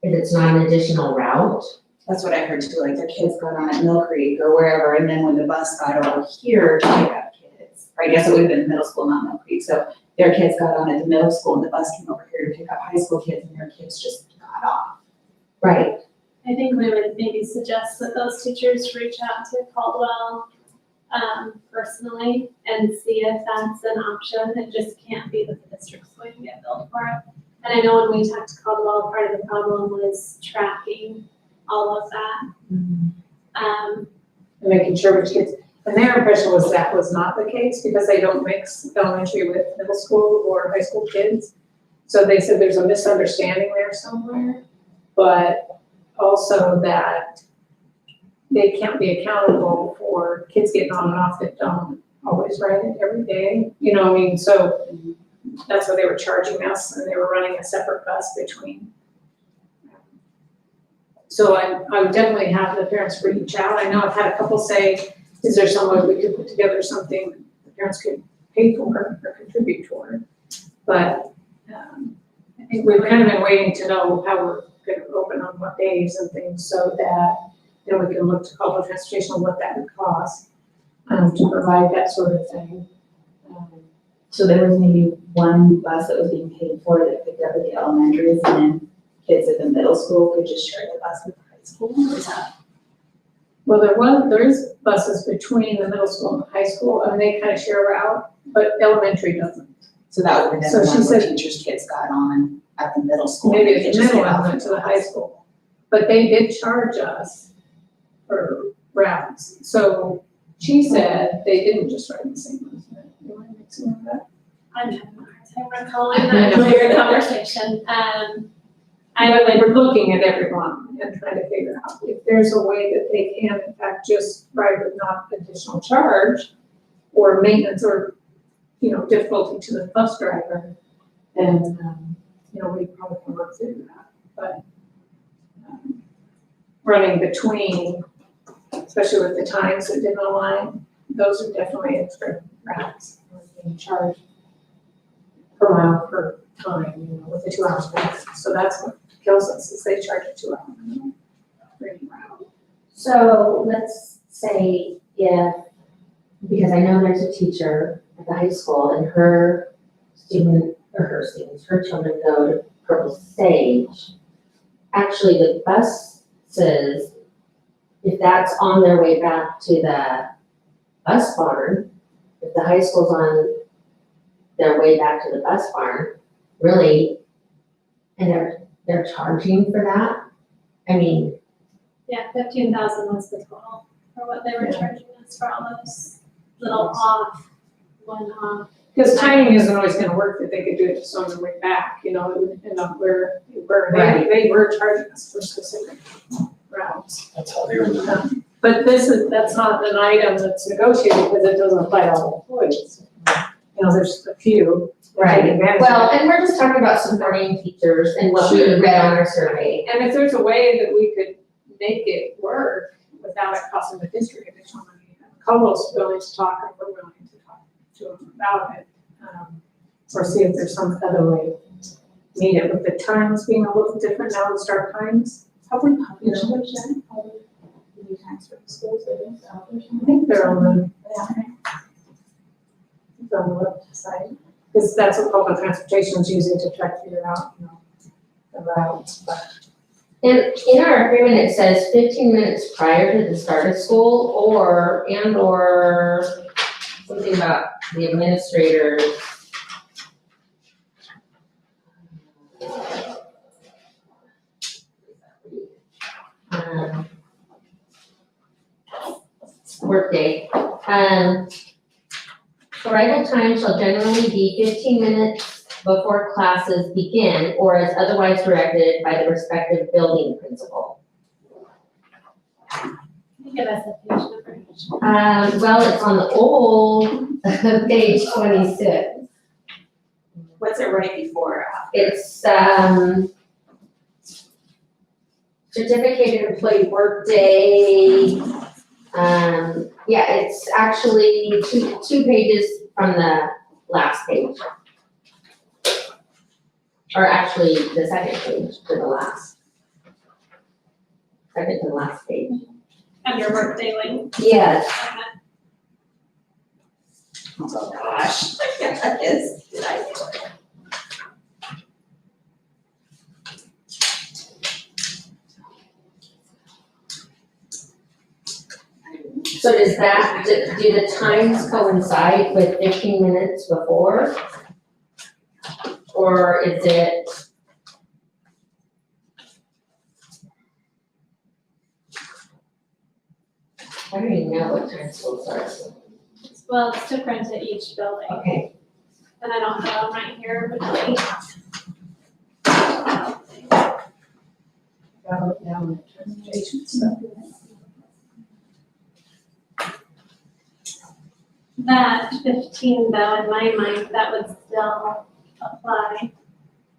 if it's not an additional route? That's what I heard too, like their kids got on at Mill Creek or wherever, and then when the bus got over here to pick up kids, or I guess it would have been middle school, not Mill Creek, so their kids got on at the middle school and the bus came over here to pick up high school kids and their kids just got off. Right. I think we would maybe suggest that those teachers reach out to Caldwell personally and see if that's an option. It just can't be that the district's going to get billed for it. And I know when we talked to Caldwell, part of the problem was tracking all of that. And making sure which kids, and their impression was that was not the case because they don't mix elementary with middle school or high school kids. So they said there's a misunderstanding there somewhere, but also that they can't be accountable for kids getting on and off that don't always ride it every day. You know what I mean? So that's what they were charging us, and they were running a separate bus between. So I would definitely have the parents reach out. I know I've had a couple say, is there some way we could put together something the parents could pay for or contribute toward? But I think we've kind of been waiting to know how we're gonna open on what days and things so that then we can look to Caldwell Transportation on what that would cost to provide that sort of thing. So there was maybe one bus that was being paid for that picked up at the elementaries and then kids at the middle school could just share the bus with the high school, is that? Well, there is buses between the middle school and the high school, and they kind of share a route, but elementary doesn't. So that would have So been she one where said- teachers' kids got on at the middle school. Maybe They it's the just middle get off one went to the high school, but they did charge us for routes. So she said they didn't just ride the same ones, right? You want to make some of that? I'm having a hard time recalling that earlier conversation. I would They were looking at everyone and trying to figure out if there's a way that they can in fact just ride with not additional charge or maintenance or, difficulty to the bus driver. And, we probably can work through that, but running between, especially with the times that didn't align, those are definitely extra routes. We're being charged per mile per time, with the 2 hours max. So that's what kills us, is they charge a 2 hour minimum for any route. So let's say if, because I know there's a teacher at the high school and her children go to Purple Sage. Actually, the buses, if that's on their way back to the bus barn, if the high school's on their way back to the bus barn, really, and they're charging for that? I mean, Yeah, 15,000 was the total for what they were charging us for all those little off, one off. Because timing isn't always gonna work, that they could do it just on their way back, it would depend on where they were charging us for specific routes. That's how they were. But that's not an item that's negotiated because it doesn't apply to all employees. There's a few. that take advantage of well, it. and we're just talking about supporting teachers and what we Sure. read on our survey. And if there's a way that we could make it work without it costing the district additional money, Caldwell's willing to talk, and we're willing to talk to them about it. Or see if there's some other way to meet it, with the times being a little different now, the start times. Probably published, probably new times for the schools, I think they're on the, it's on the website, because that's what public transportation is using to try to figure out, the routes, but. And in our agreement, it says 15 minutes prior to the start of school or something about the administrators Workday. Arrival time shall generally be 15 minutes before classes begin or as otherwise directed by the respective building principal. Give us a page number. Well, it's on the old page 26. What's it right before? It's, certificated employee workday. Yeah, it's actually two pages from the last page. Or actually, the second page to the last. Second to the last page. Under workday link. Yes. Oh, gosh. Yeah, that is, did I do it? So does that, do the times coincide with 15 minutes before? Or is it? I don't even know what time school starts. Well, it's different at each building, Okay. and I don't have them right here, but they. That 15 though, in my mind, that would still apply.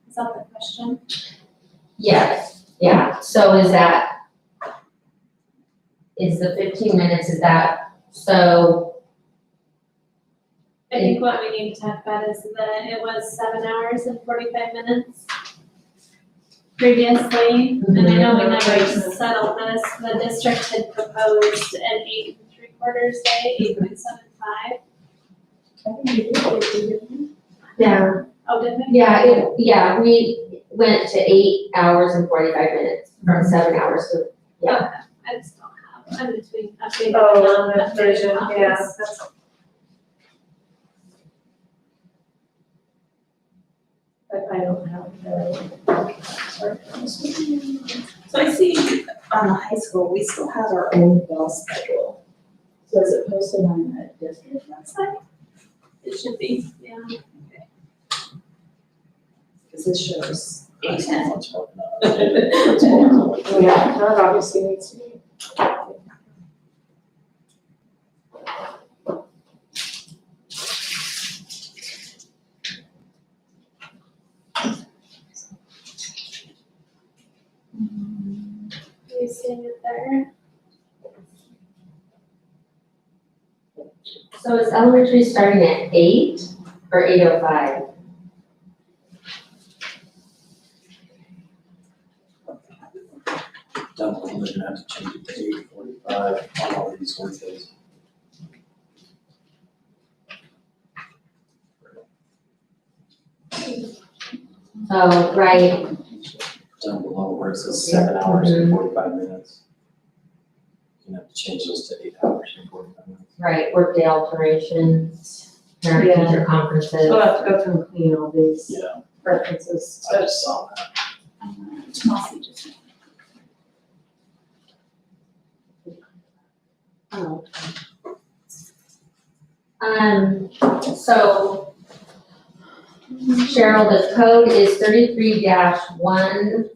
Is that the question? Yes, yeah, so is the 15 minutes, is that, so, I think what we need to talk about is that it was 7 hours and 45 minutes previously, and I know we never settled this, the district had proposed an 8 3/4 day, 8.75. yeah, Oh, did we? yeah, we went to 8 hours and 45 minutes from 7 hours to, yeah. I just don't have, I'm between updated Oh, and on that non-updated version, copies. yeah, that's. But I don't have the. So I see on the high school, we still have our own bell schedule. So is it posted on the district website? It should be, yeah. Because this shows 8:10. Let's hope not. It's horrible. Yeah, that obviously needs to be. Are you seeing it there? So is elementary starting at 8 or 8:05? Don't believe they're gonna have to change it to 8:45 on all these workdays. Oh, right, Down below where it says 7 hours and 45 minutes. You're gonna have to change those to 8 hours and 45 minutes. right, workday alterations, parent Yeah. teacher conferences. I'll have to go through and clean all these Yeah, references. I just saw that. Chelsea just. Oh. So Cheryl, the code is 33-1.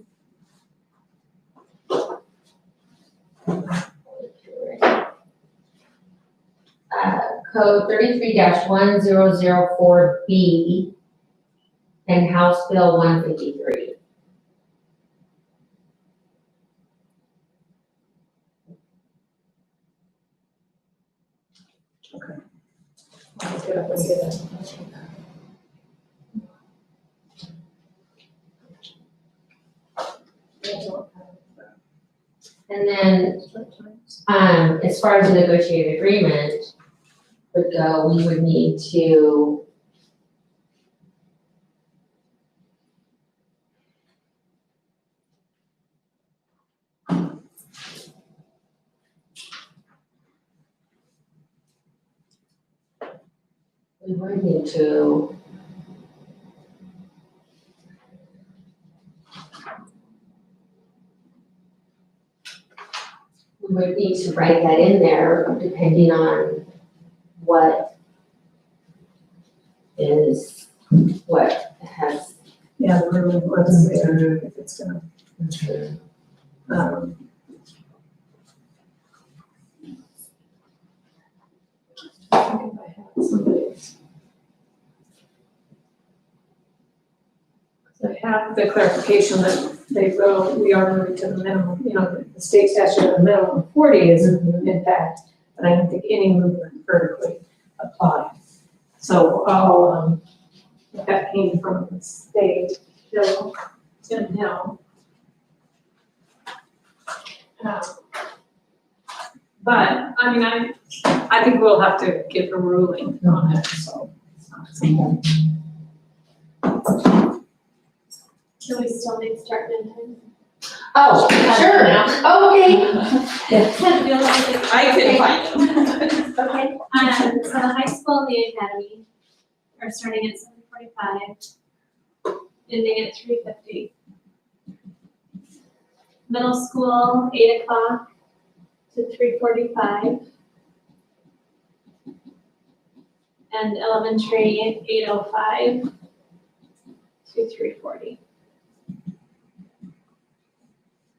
Code 33-1004B and House Bill 153. Let's get up and see that. And then, as far as the negotiated agreement would go, we would need to we would need to would need to write that in there depending on what has. Yeah, the ruling, let's say, if it's gonna, I have the clarification that we are moving to the minimum, the state statute of the minimum of 40 is in fact, but I don't think any movement vertically apply. So if that came from the state, Tim Hill. But, I mean, I think we'll have to give a ruling on it, so. It's not something. Do we still need start and end time? Oh, sure. Oh, okay. I couldn't find them. Okay. So the high school and the academy are starting at 7:45, ending at 3:50. Middle school, 8 o'clock to 3:45. And elementary, 8:05 to 3:40.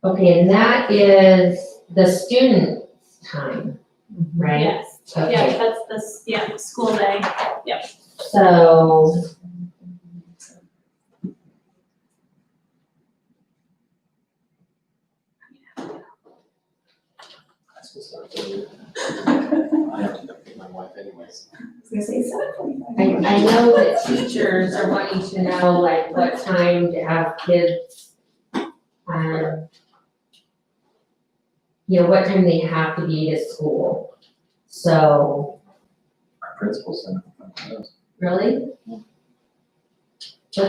Okay, and that is the student's time, right? Yes, Okay. yeah, that's the, school day. So. I still start early. I have to go pick my wife anyways. I was gonna say 7:45. I know that teachers are wanting to know like what time to have kids, what time they have to be to school. So, Our principal sent it. really? What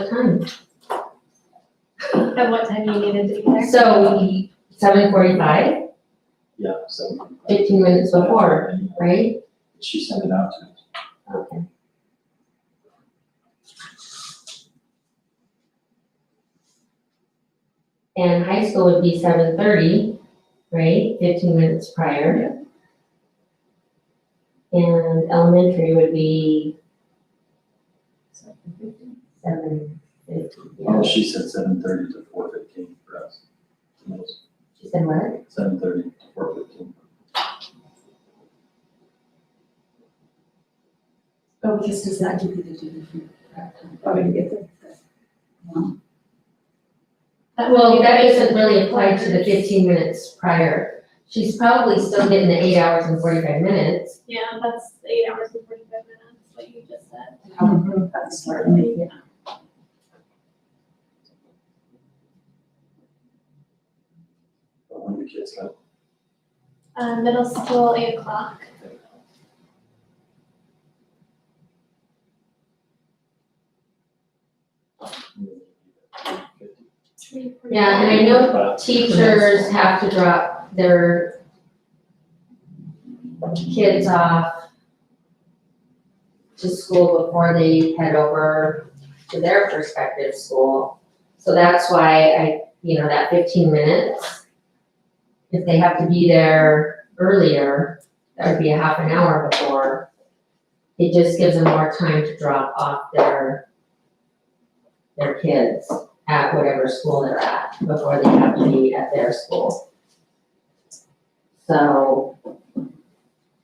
time? At what time you needed to be there? So, 7:45, Yeah, so. 15 minutes before, right? She sent it out to us. Okay. And high school would be 7:30, right, 15 minutes prior. And elementary would be 7:50, yeah. Oh, she said 7:30 to 4:15 for us. She said what? 7:30 to 4:15. Oh, because does that give you the duty prep time? Probably to get there. Well, that doesn't really apply to the 15 minutes prior. She's probably still getting the 8 hours and 45 minutes. Yeah, that's 8 hours and 45 minutes, what you just said. That's smart, yeah. But when the kids go. Middle school, 8 o'clock. Yeah, and I know teachers have to drop their kids off to school before they head over to their prospective school. So that's why that 15 minutes, if they have to be there earlier, that would be a half an hour before. It just gives them more time to drop off their kids at whatever school they're at before they have to be at their school. So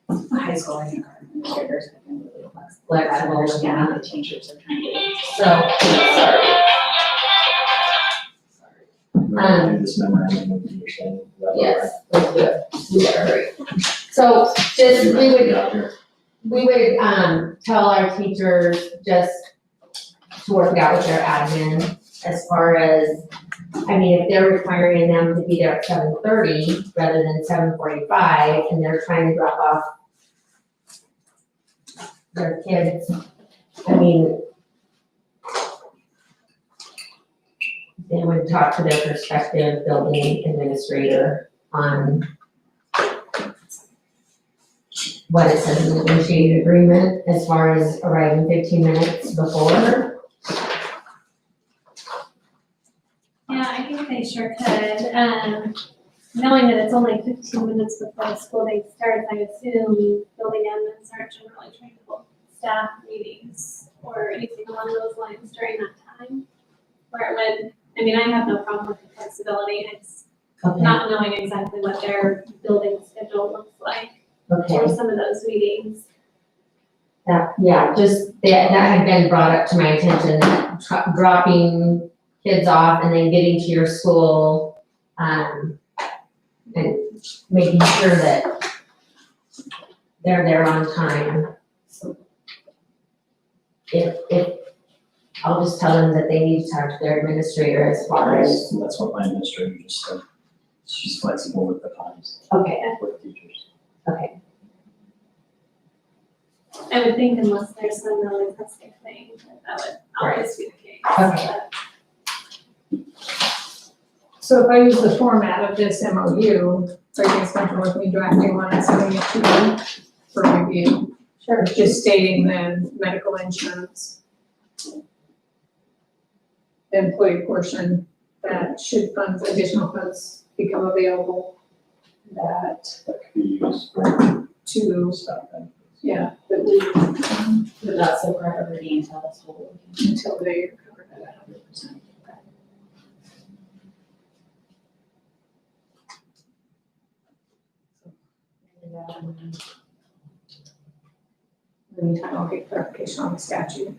The high school, I think, our administrators have been really flexible. flexible, Yeah, the teachers are trying to. so, sorry. We're gonna do this memorandum of understanding. Is that all right? Yes, let's do it. We better hurry. So just, we would tell our teachers just to work it out with their admin as far as, if they're requiring them to be there at 7:30 rather than 7:45 and they're trying to drop off their kids, they would talk to their prospective building administrator on what it says in the negotiated agreement as far as arriving 15 minutes before. Yeah, I think they sure could. knowing that it's only 15 minutes before the school day starts, I assume building admins aren't generally trained to hold staff meetings or anything along those lines during that time. Where it would, I mean, I have no problem with the flexibility, it's Okay, not knowing exactly what their building schedule looks like okay. for some of those meetings. Yeah, just, that had been brought up to my attention, that dropping kids off and then getting to your school, and making sure that they're there on time. If, I'll just tell them that they need to talk to their administrator as far as, That's what my administrator just said. She's flexible with the times okay, with teachers. okay, I would think unless there's some really pressing thing, that would always be the case. Okay. So if I use the format of this MOU, are you guys comfortable with me drafting one and sending it to you for review? sure. Just stating the medical insurance employee portion, that should funds, additional funds become available, that That could be used for to, staff benefits. yeah, that we, But that's the priority until the school. until they cover that 100%. Meantime, I'll get clarification on the statute.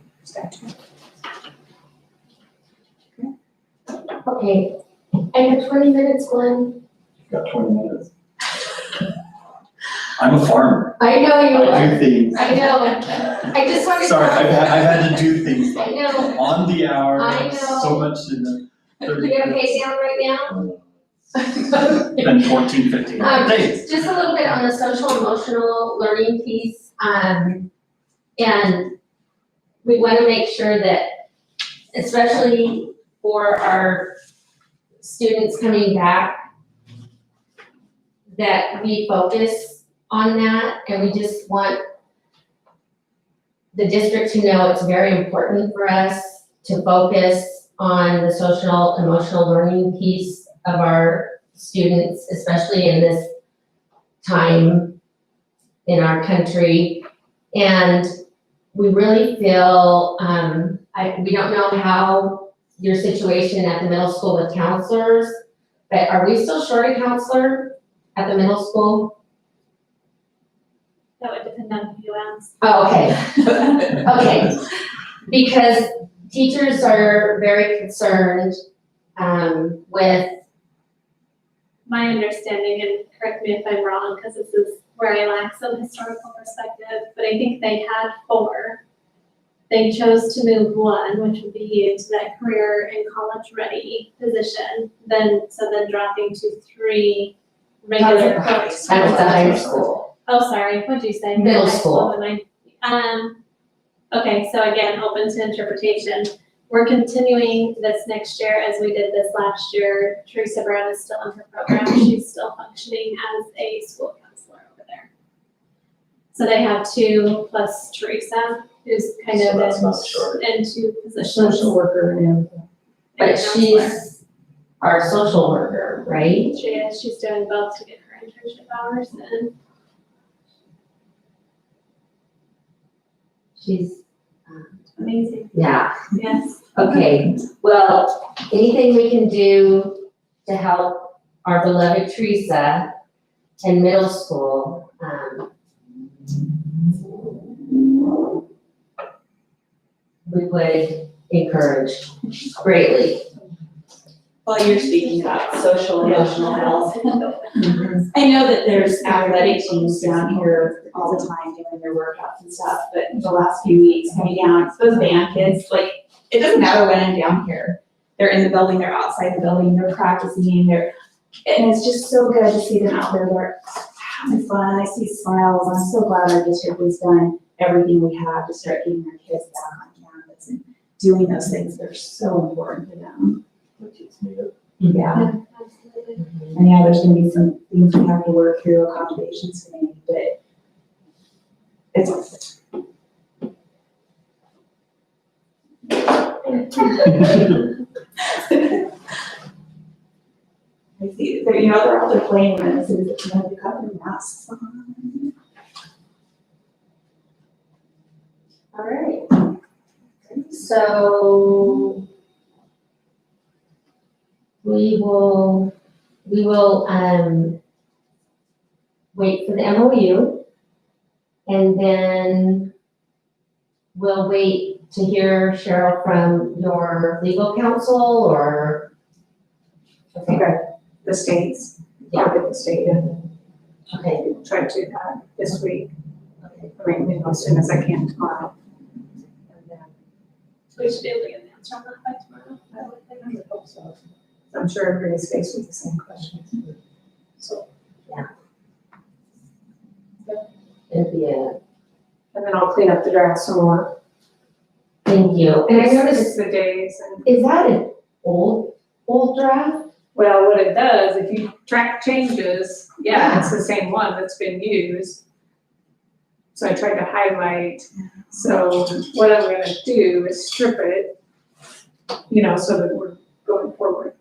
Okay, I have 20 minutes, Glenn. Got 20 minutes. I'm a farmer. I know you I are. do things. I know. I just wanted to. Sorry, I've had to do things I like know. on the hour, I like know. so much in the 30 You gonna minutes. pay down right now? Been 14, 15 days. Just a little bit on the social emotional learning piece, and we wanna make sure that, especially for our students coming back, that we focus on that, and we just want the district to know it's very important for us to focus on the social emotional learning piece of our students, especially in this time in our country. And we really feel, we don't know how your situation at the middle school with counselors, but are we still short a counselor at the middle school? That would depend on who you ask. Oh, okay. Okay, because teachers are very concerned, with, My understanding, and correct me if I'm wrong, because this is where I lack some historical perspective, but I think they had 4. They chose to move 1, which would be you, to that career and college ready position, then dropping to 3 regular folks. that was the high school. Oh, sorry, what'd you say? Middle High school. and okay, so again, open to interpretation. We're continuing this next year as we did this last year. Teresa Brown is still in her program. She's still functioning as a school counselor over there. So they have 2 plus Teresa, who's kind So of that's not short. in 2 positions. Social worker and. But counselor. she's our social worker, right? She is, she's doing both to get her internship hours in. She's, Amazing, yeah, yes. okay. Well, anything we can do to help our beloved Teresa in middle school, we would encourage greatly. While you're speaking about social emotional health, I know that there's athletic teams down here all the time doing their workouts and stuff, but the last few weeks coming down, those band kids, like, it doesn't matter when I'm down here. They're in the building, they're outside the building, they're practicing, and it's just so good to see them out there, they're having fun, I see smiles, I'm so glad our district has done everything we have to start getting our kids back on campus and doing those things that are so important to them. Which is needed. Yeah. Absolutely. And yeah, there's gonna be some things we have to work through, accommodations to make, but it's worth it. I see, they're, you know, they're out there playing and as soon as it's, they got their masks on. All right. So we will wait for the MOU, and then we'll wait to hear, Cheryl, from your legal counsel, or? Okay, The states, Yeah. I'll get the state in, okay, try to do that this week, okay. I mean, as soon as I can tomorrow. And then, So we should be able to get an answer on that by tomorrow. I would think. I would hope so. I'm sure everybody's faced with the same questions. So, It'll be a, and then I'll clean up the draft some more. thank you. And I noticed, Fix the days and, is that an old draft? well, what it does, if you track changes, yeah, it's the same one that's been used. So I tried to highlight, so what I'm gonna do is strip it, you know, so that we're going forward.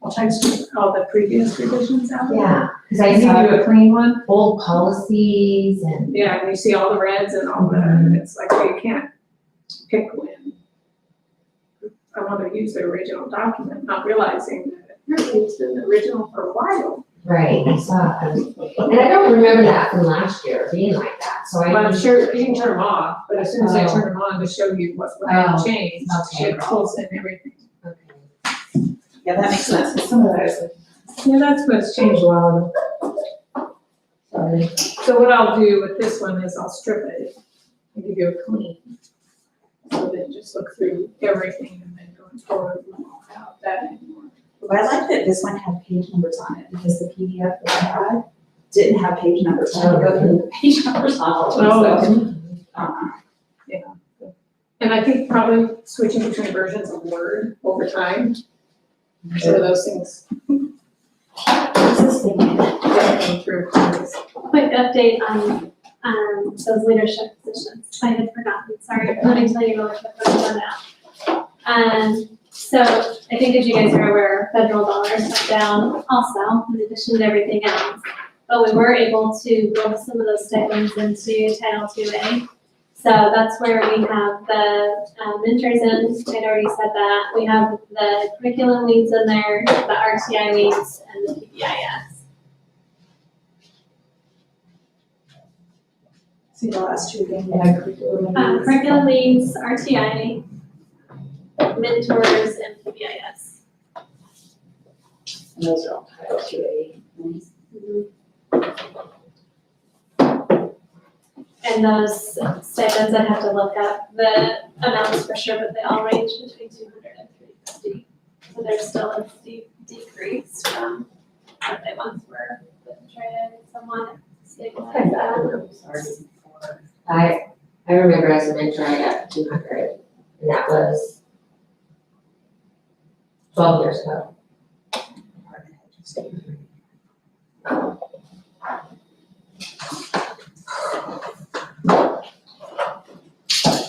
I'll try to strip all the previous revisions out. Yeah, because I I give saw you a clean one, old policies and, yeah, and you see all the reds and all that, and it's like, well, you can't pick when. I want to use the original document, not realizing that it's been the original for a while. right, I saw, and I don't remember that from last year being like that, so I. But I'm sure you can turn them off, but as soon as I Oh. turn them on to show you what Oh, changed, okay. it pulls in everything. Okay. Yeah, that makes sense, 'cause some of that is like, Yeah, that's what's changed a lot. Sorry. So what I'll do with this one is I'll strip it and give you a clean. So then just look through everything and then going forward, we won't have that anymore. but I like that this one had page numbers on it, because the PDF that I had didn't have page numbers, so I had to go through the page numbers on all of them, so. And I think probably switching between versions of Word over time, some of those things What's this thing? that came through. Quick update on, those leadership positions. I had forgotten, sorry, let me tell you really quick what's going on. So I think as you guys are aware, federal dollars went down also, in addition to everything else. But we were able to build some of those stipends into Title IIA. So that's where we have the mentors in, I'd already said that. We have the curriculum leads in there, the RTI leads, and the PBIS. See the last two again, yeah, curriculum. Curriculum leads, RTI, mentors, and PBIS. And those are all Title IIA. And those stipends, I'd have to look up the amounts for sure, but they all range between 200 and 350. So there's still a steep decrease from what they once were, but try to somewhat stabilize that. I'm sorry. I remember as a mentor, I got 200, and that was 12 years ago.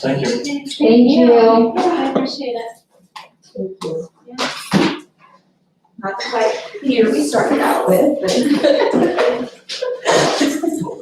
Thank you. Thank you. I appreciate it. Thank you. Not quite the year we started out with, but